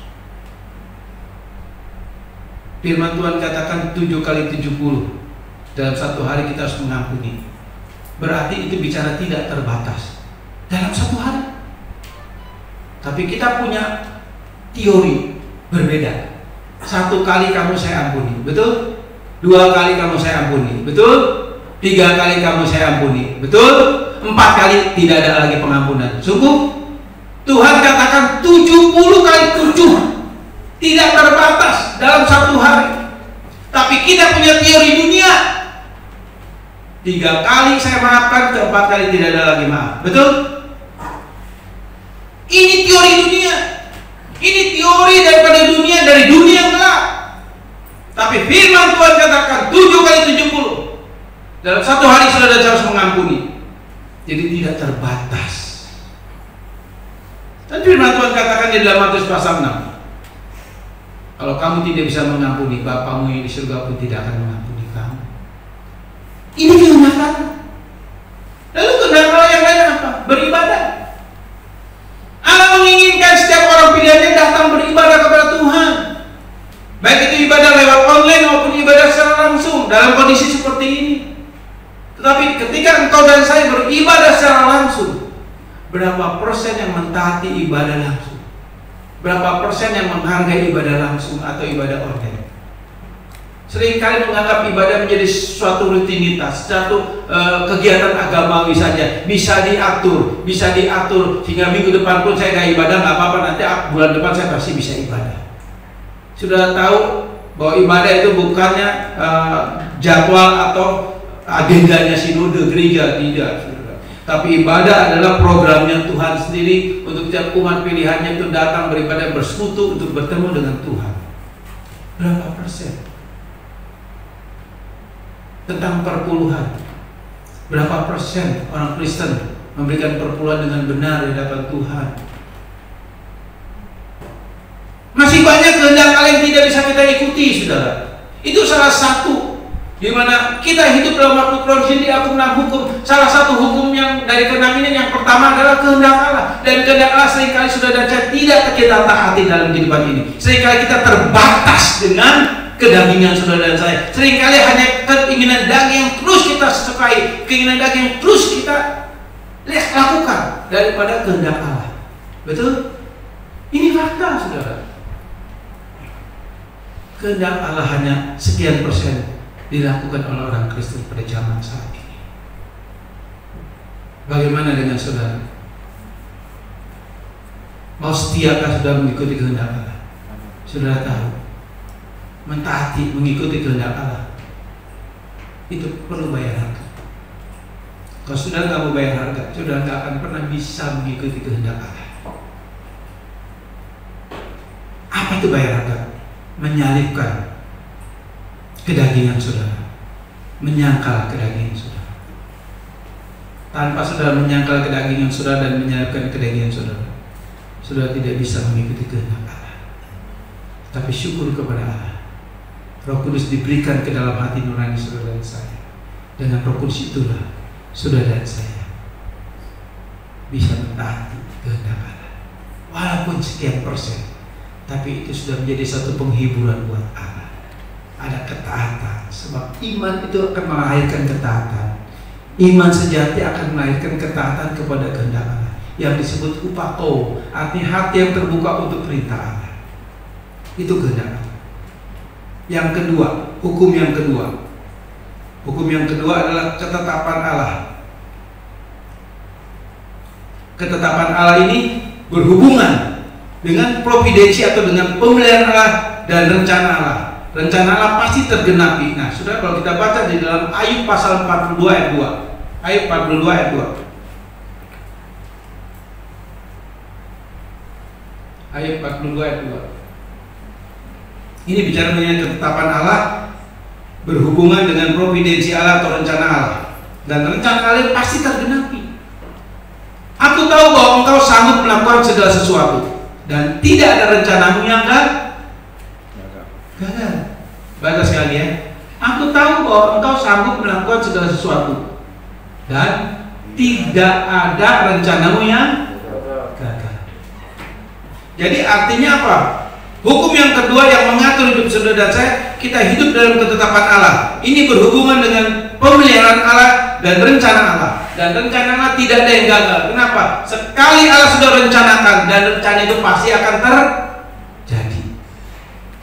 Firman Tuhan katakan 7 kali 70 dalam satu hari kita harus mengampuni. Berarti itu bicara tidak terbatas dalam satu hari. Tapi kita punya teori berbeda. 1 kali kamu saya ampuni, betul? 2 kali kamu saya ampuni, betul? 3 kali kamu saya ampuni, betul? 4 kali tidak ada lagi pengampunan. Cukup? Tuhan katakan 70 kali 7, tidak terbatas dalam satu hari. Tapi kita punya teori dunia, 3 kali saya maafkan, 4 kali tidak ada lagi maaf, betul? Ini teori dunia. Ini teori daripada dunia, dari dunia yang gelap. Tapi firman Tuhan katakan 7 kali 70 dalam satu hari saudara harus mengampuni. Jadi tidak terbatas. Dan firman Tuhan katakan di dalam Matius pasal 6, kalau kamu tidak bisa mengampuni, Bapamu yang di surga pun tidak akan mengampuni kamu. Ini kehendak. Lalu kehendak yang lain apa? Beribadah. Allah menginginkan setiap orang pilihannya datang beribadah kepada Tuhan. Baik itu ibadah lewat online maupun ibadah secara langsung dalam kondisi seperti ini. Tetapi ketika engkau dan saya beribadah secara langsung, berapa persen yang mentaati ibadah langsung? Berapa persen yang menghargai ibadah langsung atau ibadah online? Seringkali menganggap ibadah menjadi suatu rutinitas, suatu kegiatan agamawi saja, bisa diatur sehingga minggu depan pun saya nggak ibadah nggak apa-apa, nanti bulan depan saya pasti bisa ibadah. Sudah tahu bahwa ibadah itu bukannya jadwal atau agendanya sinode gereja, tidak. Tapi ibadah adalah programnya Tuhan sendiri untuk setiap umat pilihannya itu datang beribadah, bersekutu untuk bertemu dengan Tuhan. Berapa persen? Tentang perpuluhan, berapa persen orang Kristen memberikan perpuluhan dengan benar di hadapan Tuhan? Masih banyak kehendak Allah yang tidak bisa kita ikuti, saudara. Itu salah satu di mana kita hidup dalam waktu kronologi di aku 6 hukum. Salah satu hukum yang dari ke-6 ini yang pertama adalah kehendak Allah. Dan kehendak Allah seringkali saudara dan saya tidak kita taati dalam kehidupan ini. Seringkali kita terbatas dengan kedagingan saudara dan saya. Seringkali hanya keinginan daging yang terus kita sukai, keinginan daging yang terus kita lakukan daripada kehendak Allah. Betul? Ini fakta, saudara. Kehendak Allah hanya sekian persen dilakukan oleh orang Kristen pada zaman saat ini. Bagaimana dengan saudara? Mau setiakah saudara mengikuti kehendak Allah? Saudara tahu, mentaati, mengikuti kehendak Allah itu perlu bayar harga. Kalau saudara nggak mau bayar harga, saudara nggak akan pernah bisa mengikuti kehendak Allah. Apa itu bayar harga? Menyalibkan kedagingan saudara, menyangkal kedagingan saudara. Tanpa saudara menyangkal kedagingan saudara dan menyalibkan kedagingan saudara, saudara tidak bisa mengikuti kehendak Allah. Tapi syukur kepada Allah, Roh Kudus diberikan ke dalam hati nurani saudara dan saya. Dengan Roh Kudus itulah saudara dan saya bisa mentaati kehendak Allah, walaupun sekian persen. Tapi itu sudah menjadi satu penghiburan buat Allah. Ada ketaatan, sebab iman itu akan melahirkan ketaatan. Iman sejati akan melahirkan ketaatan kepada kehendak Allah, yang disebut upako, artinya hati yang terbuka untuk perintah Allah. Itu kehendak Allah. Yang kedua, hukum yang kedua. Hukum yang kedua adalah ketetapan Allah. Ketetapan Allah ini berhubungan dengan providensi atau dengan pemeliharaan Allah dan rencana Allah. rencana Allah pasti tergenapi. Nah, Saudara, kalau kita baca di dalam Ayub pasal 42 ayat 2. Ayub 42 ayat 2. Ayub 42 ayat 2. Ini bicara mengenai ketetapan Allah berhubungan dengan providensi Allah atau rencana Allah. Dan rencana Allah pasti tergenapi. Aku tahu bahwa engkau sanggup melakukan segala sesuatu, dan tidak ada rencanamu yang gagal. Baca sekali ya. Aku tahu bahwa engkau sanggup melakukan segala sesuatu, dan tidak ada rencanamu yang gagal. Jadi artinya apa? Hukum yang kedua yang mengatur hidup saudara dan saya, kita hidup dalam ketetapan Allah. Ini berhubungan dengan pemeliharaan Allah dan rencana Allah. Dan rencana Allah tidak ada yang gagal. Kenapa? Sekali Allah sudah rencanakan, dan rencana itu pasti akan terjadi.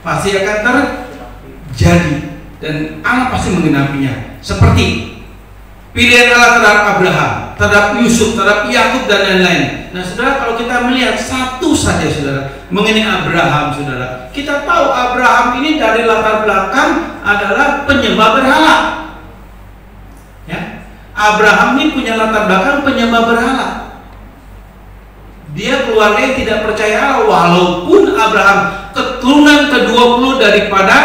Pasti akan terjadi. Dan Allah pasti menggenapinya. Seperti pilihan Allah terhadap Abraham, terhadap Yusuf, terhadap Yakub dan lain-lain. Nah, saudara, kalau kita melihat satu saja, saudara, mengenai Abraham, saudara, kita tahu Abraham ini dari latar belakang adalah penyembah berhala. Ya, Abraham ini punya latar belakang penyembah berhala. Dia keluarga yang tidak percaya Allah, walaupun Abraham keturunan ke-20 daripada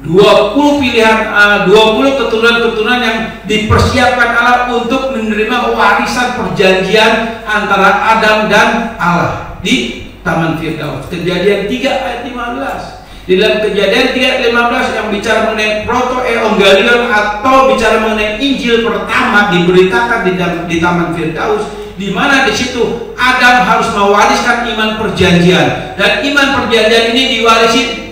20 pilihan, 20 keturunan-keturunan yang dipersiapkan Allah untuk menerima warisan perjanjian antara Adam dan Allah di Taman Firdaus. Kejadian 3 ayat 15. Di dalam Kejadian 3 ayat 15 yang bicara mengenai proto-evangelion atau bicara mengenai Injil pertama diberitakan di Taman Firdaus, di mana di situ Adam harus mewariskan iman perjanjian, dan iman perjanjian ini diwarisi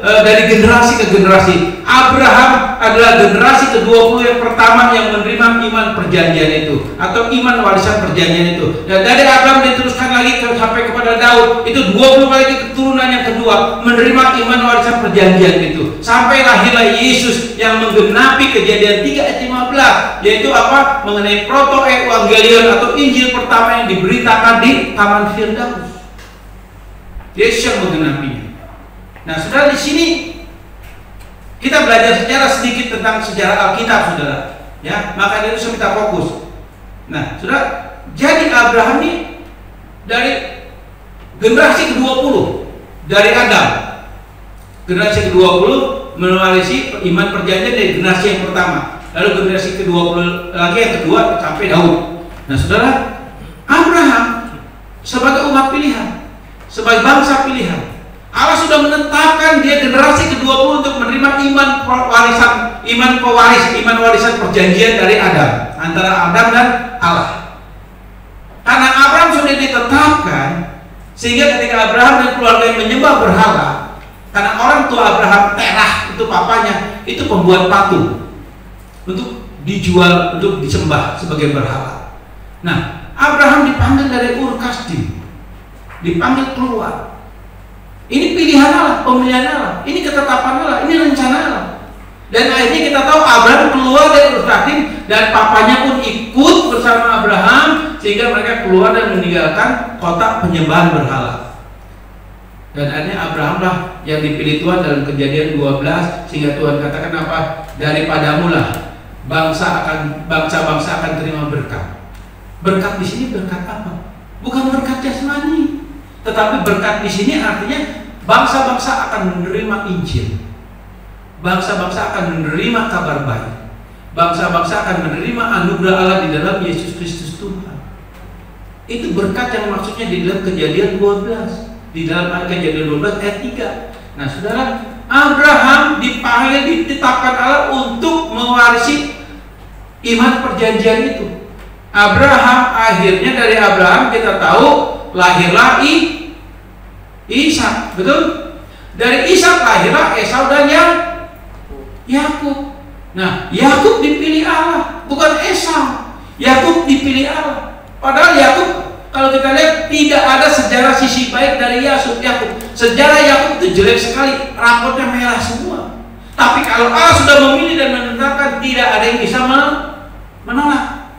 dari generasi ke generasi. Abraham adalah generasi ke-20 yang pertama yang menerima iman perjanjian itu, atau iman warisan perjanjian itu. Dan dari Abraham diteruskan lagi sampai kepada Daud, itu 20 kali keturunan yang kedua menerima iman warisan perjanjian itu. Sampai lahirlah Yesus yang menggenapi Kejadian 3 ayat 15, yaitu apa? Mengenai proto-evangelion atau Injil pertama yang diberitakan di Taman Firdaus. Yesus yang menggenapinya. Nah, saudara, di sini kita belajar secara sedikit tentang sejarah Alkitab, saudara. Ya, makanya itu kita fokus. Nah, saudara, jadi Abraham ini dari generasi ke-20 dari Adam. Generasi ke-20 mewarisi iman perjanjian dari generasi yang pertama. Lalu generasi ke-20 lagi yang kedua sampai Daud. Nah, saudara, Abraham sebagai umat pilihan, sebagai bangsa pilihan, Allah sudah menetapkan dia generasi ke-20 untuk menerima iman warisan perjanjian dari Adam, antara Adam dan Allah. Karena Abraham sudah ditetapkan, sehingga ketika Abraham dan keluarga yang menyembah berhala, karena orang tua Abraham, Terah itu papanya, itu pembuat patung untuk dijual, untuk disembah sebagai berhala. Nah, Abraham dipanggil dari Ur Kasdim, dipanggil keluar. Ini pilihan Allah, pemilihan Allah, ini ketetapan Allah, ini rencana Allah. Dan akhirnya kita tahu Abraham keluar dari Ur Kasdim, dan papanya pun ikut bersama Abraham, sehingga mereka keluar dan meninggalkan kota penyembahan berhala. Dan akhirnya Abraham lah yang dipilih Tuhan dalam Kejadian 12, sehingga Tuhan katakan apa? Daripadamu lah bangsa-bangsa akan terima berkat. Berkat di sini berkat apa? Bukan berkat jasmani. Tetapi berkat di sini artinya bangsa-bangsa akan menerima Injil, bangsa-bangsa akan menerima kabar baik, bangsa-bangsa akan menerima anugerah Allah di dalam Yesus Kristus Tuhan. Itu berkat yang maksudnya di dalam Kejadian 12, di dalam Kejadian 12 ayat 3. Nah, saudara, Abraham dipanggil, ditetapkan Allah untuk mewarisi iman perjanjian itu. Abraham, akhirnya dari Abraham kita tahu lahirlah Ishak, betul? Dari Ishak lahirlah Esau dan Yakub. Nah, Yakub dipilih Allah, bukan Esau. Yakub dipilih Allah. Padahal Yakub, kalau kita lihat, tidak ada sejarah sisi baik dari Yakub. Sejarah Yakub itu jelek sekali, rapotnya merah semua. Tapi kalau Allah sudah memilih dan menetapkan, tidak ada yang bisa menolak.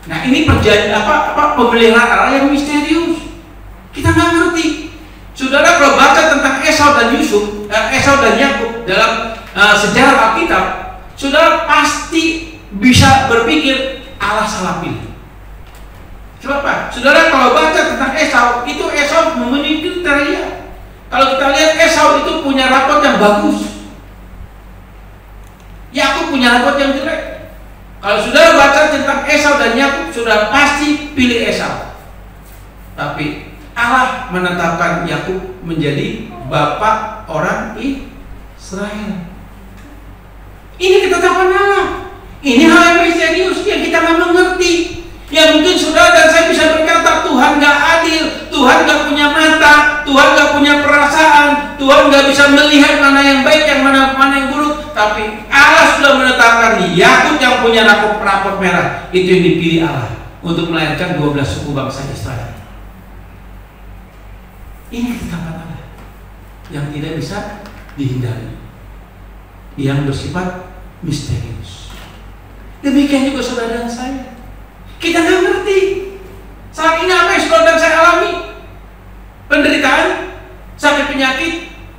Nah, ini perjanjian pemeliharaan Allah yang misterius. Kita nggak ngerti. Saudara kalau baca tentang Esau dan Yakub dalam sejarah Alkitab, saudara pasti bisa berpikir Allah salah pilih. Sebab apa? Saudara kalau baca tentang Esau, itu Esau memenuhi kriteria. Kalau kita lihat Esau itu punya rapot yang bagus, Yakub punya rapot yang jelek. Kalau saudara baca tentang Esau dan Yakub, saudara pasti pilih Esau. Tapi Allah menetapkan Yakub menjadi bapak orang Israel. Ini ketetapan Allah. Ini hal yang misterius yang kita nggak mengerti. Yang mungkin saudara dan saya bisa berkata Tuhan nggak adil, Tuhan nggak punya mata, Tuhan nggak punya perasaan, Tuhan nggak bisa melihat mana yang baik, yang mana yang buruk. Tapi Allah sudah menetapkan Yakub yang punya rapot merah itu yang dipilih Allah untuk melahirkan 12 suku bangsa Israel. Ini ketetapan Allah yang tidak bisa dihindari, yang bersifat misterius. Demikian juga saudara dan saya. Kita nggak ngerti saat ini apa yang saudara dan saya alami. Penderitaan, sakit penyakit,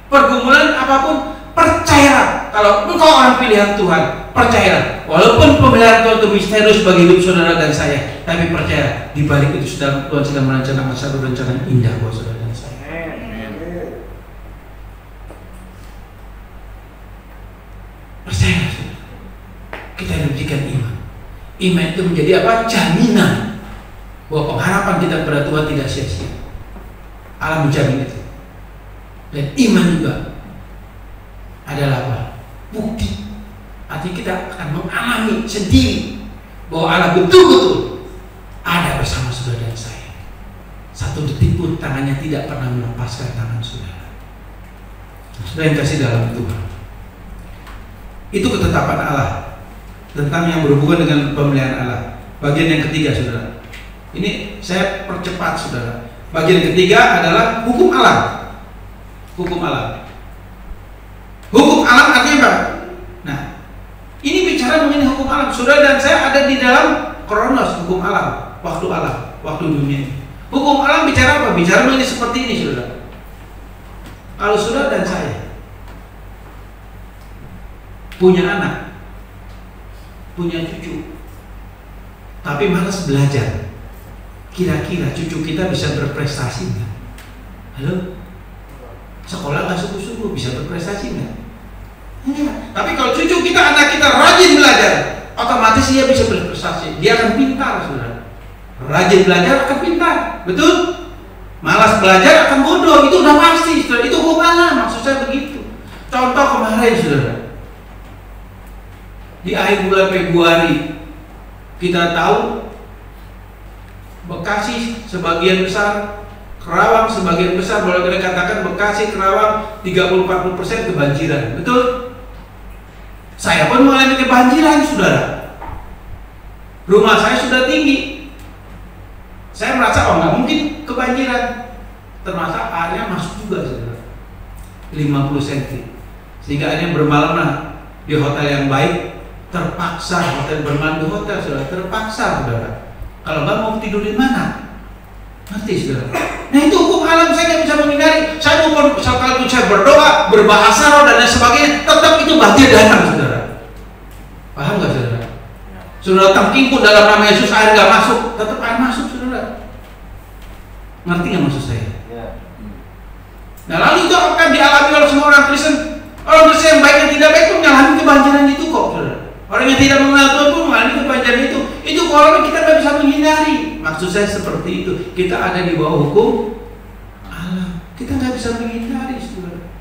pergumulan apapun, percayalah kalau engkau orang pilihan Tuhan. Percayalah, walaupun pemeliharaan Tuhan itu misterius bagi hidup saudara dan saya, tapi percaya di balik itu Tuhan sedang merencanakan satu rencana yang indah buat saudara dan saya. Percayalah, kita diberikan iman. Iman itu menjadi apa? Jaminan bahwa pengharapan kita kepada Tuhan tidak sia-sia. Allah menjamin itu. Dan iman juga adalah apa? Bukti. Artinya kita akan mengalami sendiri bahwa Allah betul-betul ada bersama saudara dan saya. Satu detik pun tangannya tidak pernah melepaskan tangan saudara. Saudara yang kasih dalam Tuhan, itu ketetapan Allah tentang yang berhubungan dengan pemeliharaan Allah. Bagian yang ketiga, saudara. Ini saya percepat, saudara. Bagian ketiga adalah hukum alam. Hukum alam. Hukum alam artinya apa? Nah, ini bicara mengenai hukum alam. Saudara dan saya ada di dalam kronos hukum alam, waktu dunia. Hukum alam bicara apa? Bicara mengenai seperti ini, saudara. Kalau saudara dan saya punya anak, punya cucu, tapi malas belajar, kira-kira cucu kita bisa berprestasi nggak? Halo? Sekolah nggak sungguh-sungguh bisa berprestasi nggak? Enggak. Tapi kalau cucu kita, anak kita rajin belajar, otomatis dia bisa berprestasi. Dia akan pintar, saudara. Rajin belajar akan pintar, betul? Malas belajar akan bodoh, itu udah pasti, saudara. Itu hukum alam, maksud saya begitu. Contoh kemarin, saudara, di akhir bulan Februari, kita tahu Bekasi sebagian besar, Kerawang sebagian besar, boleh kita katakan Bekasi, Kerawang 30-40% kebanjiran, betul? Saya pun mengalami kebanjiran, saudara. Rumah saya sudah tinggi. Saya merasa nggak mungkin kebanjiran. Ternyata airnya masuk juga, saudara, 50 cm. Sehingga akhirnya bermalamlah di hotel yang baik. Terpaksa hotel bermalam di hotel, saudara. Terpaksa, saudara. Kalau nggak mau tidur di mana? Ngerti, saudara? Nah, itu hukum alam, saya nggak bisa menghindari. Saya mau kalau saya berdoa, berbahasa roh dan lain sebagainya, tetap itu banjir datang, saudara. Paham nggak, saudara? Saudara tangkingku dalam nama Yesus air nggak masuk, tetap air masuk, saudara. Ngerti nggak maksud saya? Nah, lalu itu akan dialami oleh semua orang Kristen. Orang Kristen yang baik dan tidak baik pun mengalami kebanjiran itu kok, saudara. Orang yang tidak mengenal Tuhan pun mengalami kebanjiran itu. Itu kalau kita nggak bisa menghindari. Maksud saya seperti itu. Kita ada di bawah hukum alam. Kita nggak bisa menghindari, saudara.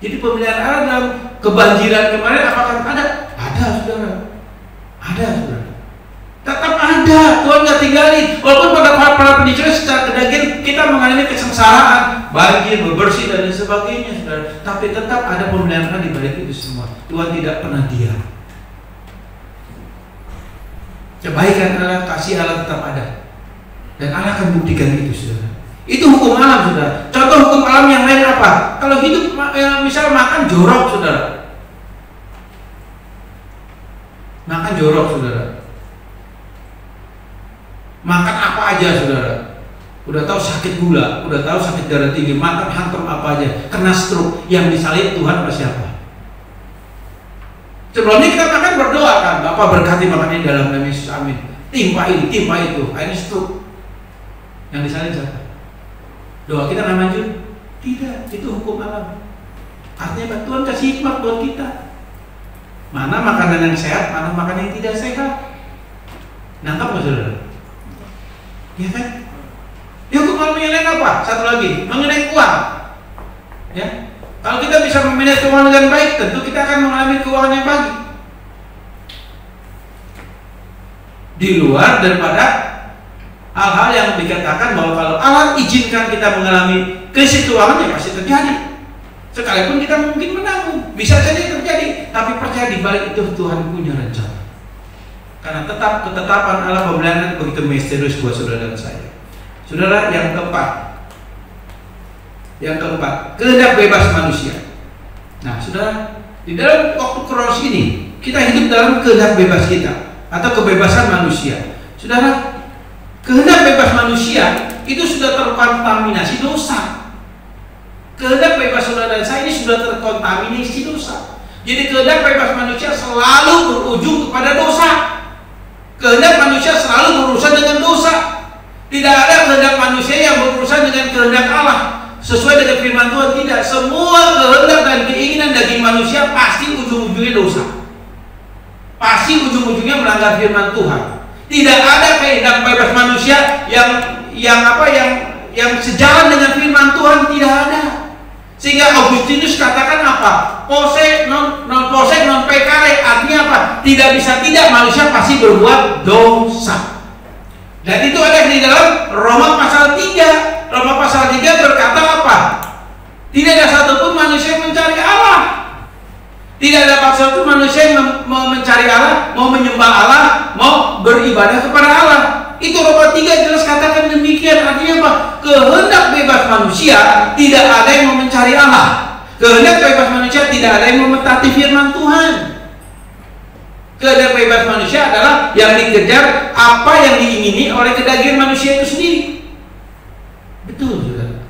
Jadi pemeliharaan Allah dalam kebanjiran kemarin apakah ada? Ada, saudara. Ada, saudara. Tetap ada. Tuhan nggak tinggalin. Walaupun pada para pendidikan secara kedagian kita mengalami kesengsaraan, banjir, bebersih dan lain sebagainya, saudara. Tapi tetap ada pemeliharaan di balik itu semua. Tuhan tidak pernah diam. Kebaikan Allah, kasih Allah tetap ada, dan Allah akan buktikan itu, saudara. Itu hukum alam, saudara. Contoh hukum alam yang lain apa? Kalau hidup, misal makan jorok, saudara. Makan jorok, saudara. Makan apa aja, saudara. udah tahu sakit gula, udah tahu sakit darah tinggi, makan hantam apa aja, kena stroke, yang disalib Tuhan apa siapa? Sebelumnya kita makan berdoa kan, Bapak berkati makan ini dalam nama Yesus, amin. Timpa ini, timpa itu, akhirnya stroke. Yang disalib siapa? Doa kita nggak maju? Tidak, itu hukum alam. Artinya Tuhan kasih hikmat buat kita. Mana makanan yang sehat, mana makanan yang tidak sehat. Nangkap nggak saudara? Ya kan? Ya hukum alam yang lain apa? Satu lagi, mengenai uang. Ya, kalau kita bisa memanage keuangan dengan baik, tentu kita akan mengalami keuangan yang baik. Di luar daripada hal-hal yang dikatakan bahwa kalau Allah izinkan kita mengalami krisis keuangan, ya pasti terjadi. Sekalipun kita mungkin menanggung, bisa saja terjadi. Tapi percaya di balik itu Tuhan punya rencana. Karena ketetapan Allah pemeliharaan begitu misterius buat saudara dan saya. Saudara, yang keempat, kehendak bebas manusia. Nah, saudara, di dalam waktu kronos ini kita hidup dalam kehendak bebas kita atau kebebasan manusia. Saudara, kehendak bebas manusia itu sudah terkontaminasi dosa. Kehendak bebas saudara dan saya ini sudah terkontaminasi dosa. Jadi kehendak bebas manusia selalu berujung kepada dosa. Kehendak manusia selalu berurusan dengan dosa. Tidak ada kehendak manusia yang berurusan dengan kehendak Allah. Sesuai dengan firman Tuhan, tidak. Semua kehendak dan keinginan daging manusia pasti ujung-ujungnya dosa. Pasti ujung-ujungnya melanggar firman Tuhan. Tidak ada kehendak bebas manusia yang sejalan dengan firman Tuhan, tidak ada. Sehingga Augustinus katakan apa? Posse non peccare, artinya apa? Tidak bisa tidak, manusia pasti berbuat dosa. Dan itu ada di dalam Roma pasal 3. Roma pasal 3 berkata apa? Tidak ada satupun manusia yang mencari Allah. Tidak ada satupun manusia yang mau mencari Allah, mau menyembah Allah, mau beribadah kepada Allah. Itu Roma 3 jelas katakan demikian. Artinya apa? Kehendak bebas manusia tidak ada yang mau mencari Allah. Kehendak bebas manusia tidak ada yang mau mentaati firman Tuhan. Kehendak bebas manusia adalah yang dikejar apa yang diingini oleh kedagingan manusia itu sendiri. Betul, saudara.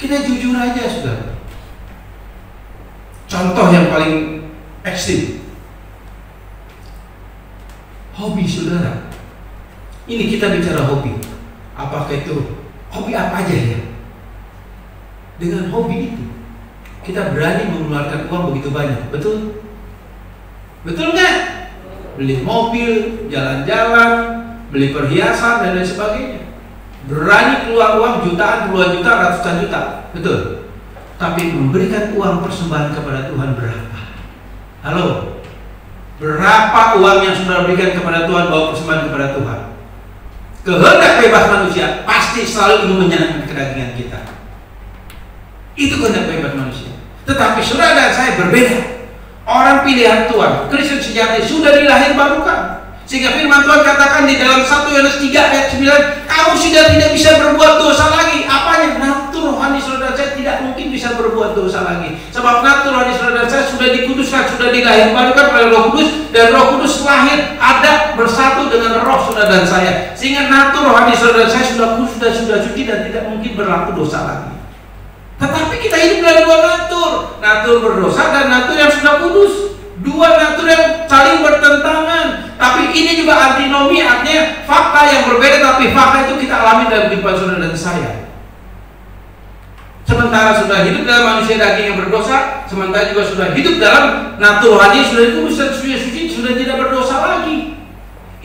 Kita jujur aja, saudara. Contoh yang paling ekstrim, hobi saudara. Ini kita bicara hobi. Apakah itu hobi apa aja ya? Dengan hobi itu kita berani mengeluarkan uang begitu banyak, betul? Betul nggak? Beli mobil, jalan-jalan, beli perhiasan dan lain sebagainya. Berani keluar uang jutaan, puluhan juta, ratusan juta, betul? Tapi memberikan uang persembahan kepada Tuhan berapa? Halo? Berapa uang yang sudah berikan kepada Tuhan, bawa persembahan kepada Tuhan? Kehendak bebas manusia pasti selalu ingin menyenangkan kedagingan kita. Itu kehendak bebas manusia. Tetapi saudara dan saya berbeda. Orang pilihan Tuhan, Kristen sejati sudah dilahirbarukan. Sehingga firman Tuhan katakan di dalam 1 Yohanes 3 ayat 9, kamu sudah tidak bisa berbuat dosa lagi. Apanya? Natur rohani saudara saya tidak mungkin bisa berbuat dosa lagi. Sebab natur rohani saudara saya sudah dikuduskan, sudah dilahirbarukan oleh Roh Kudus, dan Roh Kudus lahir ada bersatu dengan roh saudara dan saya. Sehingga natur rohani saudara saya sudah kudus dan sudah suci dan tidak mungkin berlaku dosa lagi. Tetapi kita hidup dalam dua natur, natur berdosa dan natur yang sudah kudus. Dua natur yang saling bertentangan. Tapi ini juga antinomi, artinya fakta yang berbeda, tapi fakta itu kita alami dalam kehidupan saudara dan saya. Sementara sudah hidup dalam manusia daging yang berdosa, sementara juga sudah hidup dalam natur rohani, sudah kudus dan sudah suci, sudah tidak berdosa lagi.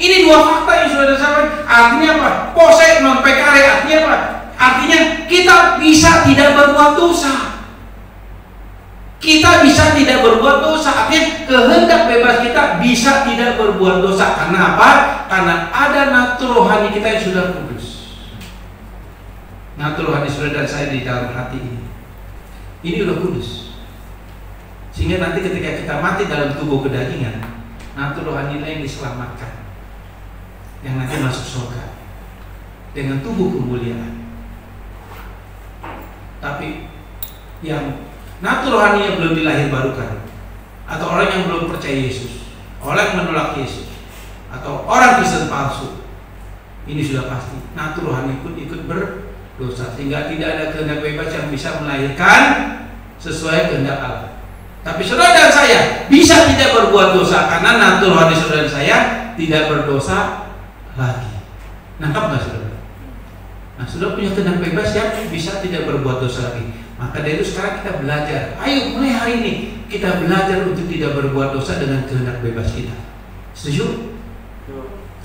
Ini dua fakta yang sudah disampaikan. Artinya apa? Posse non peccare, artinya apa? Artinya kita bisa tidak berbuat dosa. Kita bisa tidak berbuat dosa. Artinya kehendak bebas kita bisa tidak berbuat dosa. Karena apa? Karena ada natur rohani kita yang sudah kudus. Natur rohani saudara dan saya di dalam hati ini. Ini sudah kudus. Sehingga nanti ketika kita mati dalam tubuh kedagingan, natur rohani yang diselamatkan, yang nanti masuk surga dengan tubuh kemuliaan. Tapi yang natur rohaninya belum dilahirbarukan, atau orang yang belum percaya Yesus, orang yang menolak Yesus, atau orang Kristen palsu, ini sudah pasti natur rohani pun ikut dosa, sehingga tidak ada kehendak bebas yang bisa melahirkan sesuai kehendak Allah. Tapi saudara dan saya bisa tidak berbuat dosa karena natur rohani saudara dan saya tidak berdosa lagi. Nangkap nggak saudara? Nah, saudara punya kehendak bebas yang bisa tidak berbuat dosa lagi. Maka dari itu sekarang kita belajar. Ayo mulai hari ini kita belajar untuk tidak berbuat dosa dengan kehendak bebas kita. Setuju?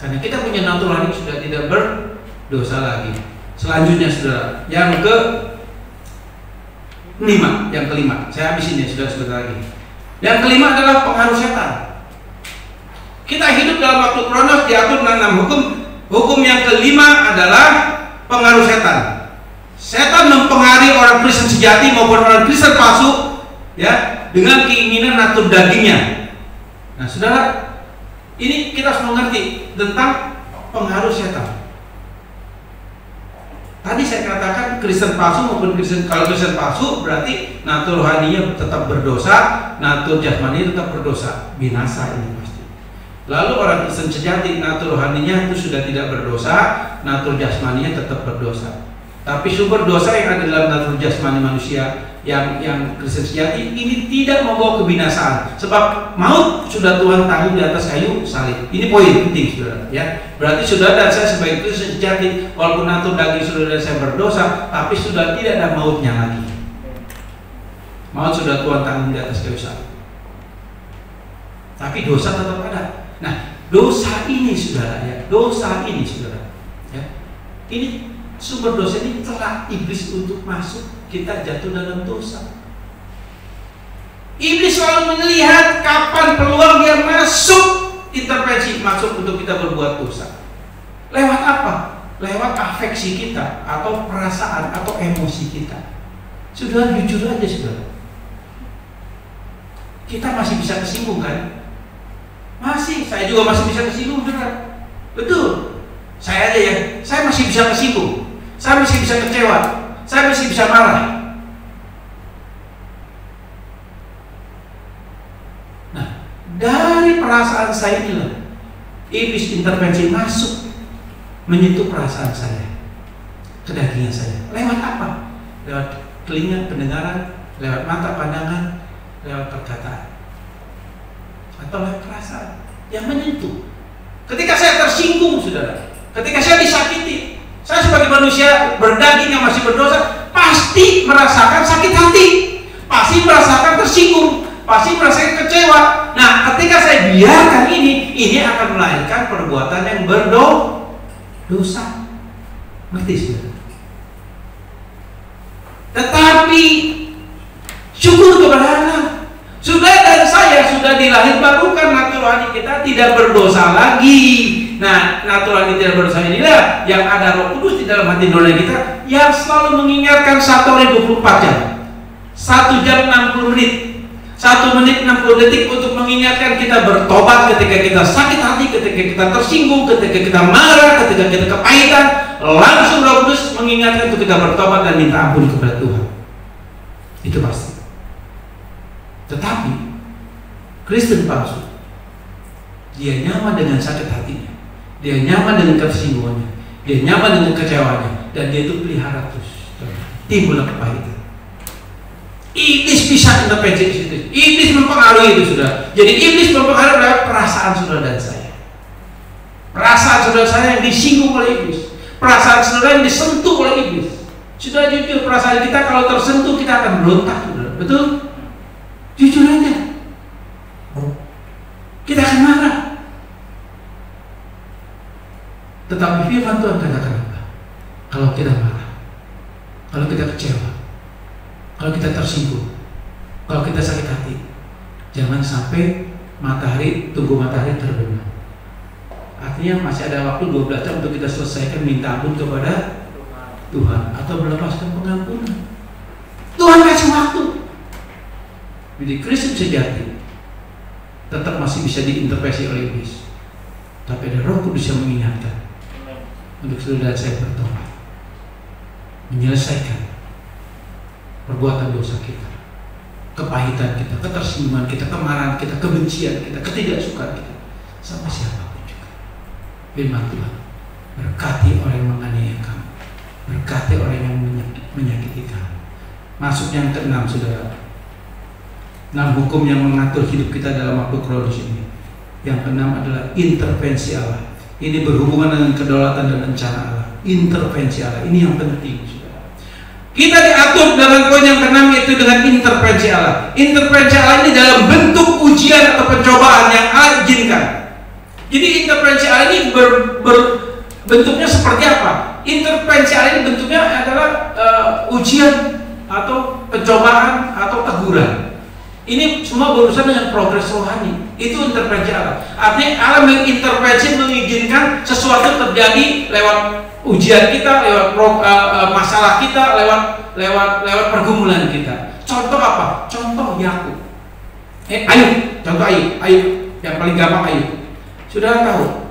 Karena kita punya natur rohani sudah tidak berdosa lagi. Selanjutnya saudara, yang kelima, saya habisin ya sudah sebentar lagi. Yang kelima adalah pengaruh setan. Kita hidup dalam waktu kronos diatur dengan 6 hukum. Hukum yang kelima adalah pengaruh setan. Setan mempengaruhi orang Kristen sejati maupun orang Kristen palsu, ya, dengan keinginan natur dagingnya. Nah, saudara, ini kita harus mengerti tentang pengaruh setan. Tadi saya katakan Kristen palsu maupun kalau Kristen palsu berarti natur rohaninya tetap berdosa, natur jasmani tetap berdosa, binasa ini pasti. Lalu orang Kristen sejati natur rohaninya itu sudah tidak berdosa, natur jasmaninya tetap berdosa. Tapi sumber dosa yang ada dalam natur jasmani manusia yang Kristen sejati ini tidak membawa kebinasaan, sebab maut sudah Tuhan tanggung di atas kayu salib. Ini poin penting saudara, ya. Berarti saudara dan saya sebagai Kristen sejati, walaupun natur daging saudara dan saya berdosa, tapi sudah tidak ada mautnya lagi. Maut sudah Tuhan tanggung di atas kayu salib. Tapi dosa tetap ada. Nah, dosa ini saudara, ya, dosa ini saudara, ya, ini sumber dosa ini telah iblis untuk masuk, kita jatuh dalam dosa. Iblis selalu melihat kapan peluang dia masuk, intervensi masuk untuk kita berbuat dosa. Lewat apa? Lewat afeksi kita atau perasaan atau emosi kita. Sudah jujur aja saudara. Kita masih bisa kesinggung kan? Masih, saya juga masih bisa kesinggung saudara. Betul. Saya aja ya, saya masih bisa kesinggung. Saya masih bisa kecewa, saya masih bisa marah. Nah, dari perasaan saya inilah iblis intervensi masuk, menyentuh perasaan saya, kedagingan saya. Lewat apa? Lewat telinga pendengaran, lewat mata pandangan, lewat perkataan, atau lewat perasaan yang menyentuh. Ketika saya tersinggung, saudara, ketika saya disakiti, saya sebagai manusia berdaging yang masih berdosa pasti merasakan sakit hati, pasti merasakan tersinggung, pasti merasakan kecewa. Nah, ketika saya biarkan ini akan melahirkan perbuatan yang berdosa. Ngerti saudara? Tetapi syukur kepada Allah, sudah dan saya sudah dilahir barukan, natur rohani kita tidak berdosa lagi. Nah, natur rohani tidak berdosa inilah yang ada Roh Kudus di dalam hati nurani kita yang selalu mengingatkan 1 hari 24 jam, 1 jam 60 menit, 1 menit 60 detik untuk mengingatkan kita bertobat ketika kita sakit hati, ketika kita tersinggung, ketika kita marah, ketika kita kepahitan. Langsung Roh Kudus mengingatkan ketika bertobat dan minta ampun kepada Tuhan. Itu pasti. Tetapi Kristen palsu, dia nyaman dengan sakit hatinya, dia nyaman dengan kesinggungannya, dia nyaman dengan kecewanya, dan dia itu pelihara terus. Timbullah kepahitan. Iblis bisa intervensi di situ. Iblis mempengaruhi itu sudah. Jadi iblis mempengaruhi lewat perasaan saudara dan saya. Perasaan saudara saya yang disinggung oleh iblis, perasaan saudara yang disentuh oleh iblis. Sudah jujur, perasaan kita kalau tersentuh kita akan berontak, saudara. Betul? Jujur aja. Kita akan marah. Tetapi firman Tuhan katakan apa? Kalau kita marah, kalau kita kecewa, kalau kita tersinggung, kalau kita sakit hati, jangan sampai tunggu matahari terbenam. Artinya masih ada waktu 12 jam untuk kita selesaikan minta ampun kepada Tuhan atau melepaskan pengampunan. Tuhan kasih waktu. Jadi Kristen sejati tetap masih bisa diintervensi oleh iblis, tapi ada Roh Kudus yang mengingatkan untuk saudara saya bertobat, menyelesaikan perbuatan dosa kita, kepahitan kita, ketersinggungan kita, kemarahan kita, kebencian kita, ketidaksukaan kita sama siapapun juga. Firman Tuhan, berkati orang yang menganiaya kamu, berkati orang yang menyakiti kamu. Masuk yang keenam, saudara. 6 hukum yang mengatur hidup kita dalam waktu kronos ini. Yang keenam adalah intervensi Allah. Ini berhubungan dengan kedaulatan dan rencana Allah. Intervensi Allah, ini yang penting, saudara. Kita diatur dalam poin yang keenam, yaitu dengan intervensi Allah. Intervensi Allah ini dalam bentuk ujian atau pencobaan yang Allah izinkan. Jadi intervensi Allah ini bentuknya seperti apa? Intervensi Allah ini bentuknya adalah ujian atau pencobaan atau teguran. Ini semua berurusan dengan progres rohani. Itu intervensi Allah. Artinya Allah mengintervensi, mengizinkan sesuatu terjadi lewat ujian kita, lewat masalah kita, lewat pergumulan kita. Contoh apa? Contoh Yakub. Ayub. Contoh Ayub. Yang paling gampang Ayub. Sudah tahu.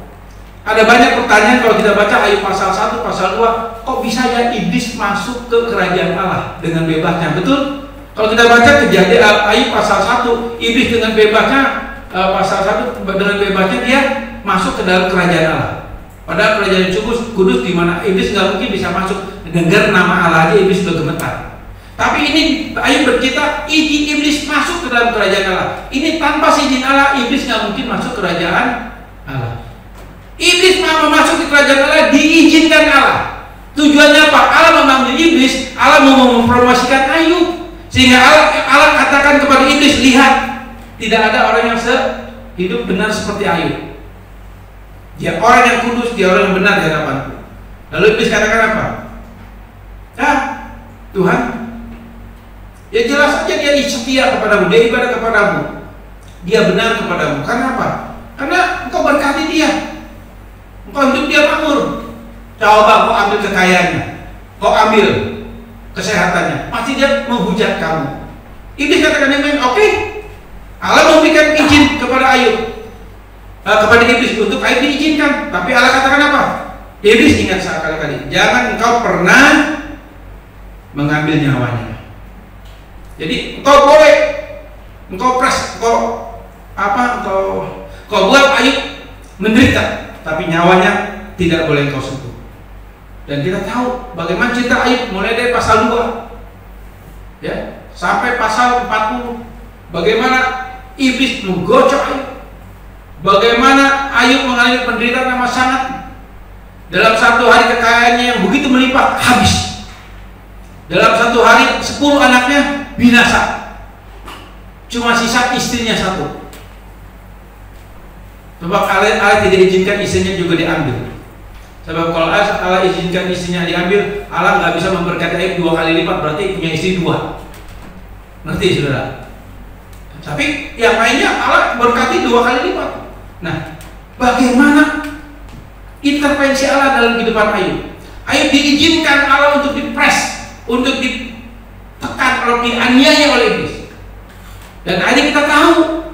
Ada banyak pertanyaan kalau kita baca Ayub pasal 1, pasal 2, kok bisa ya iblis masuk ke kerajaan Allah dengan bebasnya? Betul? Kalau kita baca Kejadian Ayub pasal 1, iblis dengan bebasnya, pasal 1 dengan bebasnya dia masuk ke dalam kerajaan Allah. Padahal kerajaan kudus di mana iblis nggak mungkin bisa masuk. Dengar nama Allah aja iblis sudah gemetar. Tapi ini Ayub bercerita izin iblis masuk ke dalam kerajaan Allah. Ini tanpa izin Allah iblis nggak mungkin masuk kerajaan Allah. Iblis mau masuk ke kerajaan Allah diizinkan Allah. Tujuannya apa? Allah memanggil iblis, Allah mau mempromosikan Ayub. Sehingga Allah katakan kepada iblis, lihat, tidak ada orang yang hidup benar seperti Ayub. Dia orang yang kudus, dia orang yang benar di hadapanku. Lalu iblis katakan apa? Tuhan, ya jelas saja dia setia kepadamu, dia ibadah kepadamu, dia benar kepadamu. Karena apa? Karena engkau berkati dia, engkau hidup dia makmur. Coba kau ambil kekayaannya, kau ambil kesehatannya, pasti dia menghujat kamu. Iblis katakan yang oke. Allah memberikan izin kepada Ayub, kepada iblis untuk Ayub diizinkan. Tapi Allah katakan apa? Iblis, ingat sekali-kali, jangan engkau pernah mengambil nyawanya. Jadi engkau boleh, engkau buat Ayub menderita, tapi nyawanya tidak boleh engkau sentuh. Dan kita tahu bagaimana cerita Ayub mulai dari pasal 2 ya, sampai pasal 40. Bagaimana iblis menggocok Ayub, bagaimana Ayub mengalami penderitaan yang sangat. Dalam 1 hari kekayaannya yang begitu melimpah habis. Dalam 1 hari 10 anaknya binasa. Cuma sisa istrinya 1. Sebab Allah tidak izinkan istrinya juga diambil. Sebab kalau Allah izinkan istrinya diambil, Allah nggak bisa memberkati Ayub 2 kali lipat, berarti punya istri 2. Ngerti saudara? Tapi yang lainnya Allah berkati 2 kali lipat. Nah, bagaimana intervensi Allah dalam kehidupan Ayub? Ayub diizinkan Allah untuk dipres, untuk ditekan, kalau dianiaya oleh iblis. Dan akhirnya kita tahu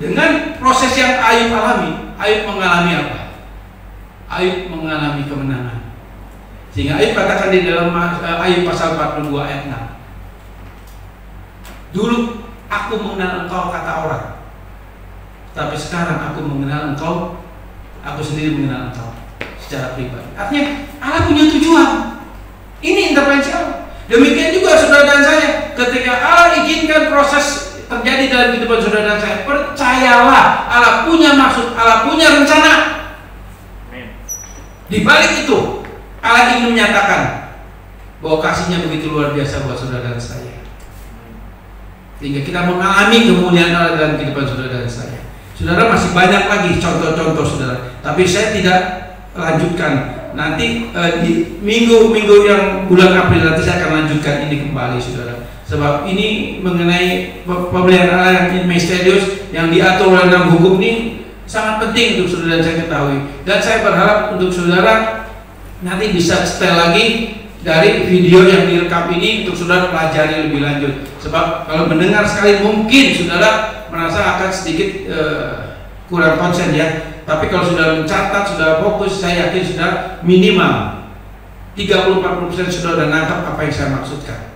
dengan proses yang Ayub alami, Ayub mengalami apa? Ayub mengalami kemenangan. Sehingga Ayub katakan di dalam Ayub pasal 42 ayat 6, dulu aku mengenal engkau, kata orang, tapi sekarang aku mengenal engkau, aku sendiri mengenal engkau secara pribadi. Artinya Allah punya tujuan. Ini intervensi Allah. Demikian juga saudara dan saya, ketika Allah izinkan proses terjadi dalam kehidupan saudara dan saya, percayalah Allah punya maksud, Allah punya rencana. Di balik itu Allah ingin menyatakan bahwa kasihnya begitu luar biasa buat saudara dan saya, sehingga kita mengalami kemuliaan Allah dalam kehidupan saudara dan saya. Saudara, masih banyak lagi contoh-contoh saudara, tapi saya tidak lanjutkan. Nanti di minggu-minggu yang bulan April nanti saya akan lanjutkan ini kembali saudara. Sebab ini mengenai pemeliharaan Allah yang misterius yang diatur oleh 6 hukum ini sangat penting untuk saudara dan saya ketahui. Dan saya berharap untuk saudara nanti bisa setel lagi dari video yang direkam ini untuk saudara pelajari lebih lanjut. Sebab kalau mendengar sekali mungkin saudara merasa akan sedikit kurang konsen ya. Tapi kalau sudah mencatat, sudah fokus, saya yakin sudah minimal 30-40% sudah nangkap apa yang saya maksudkan.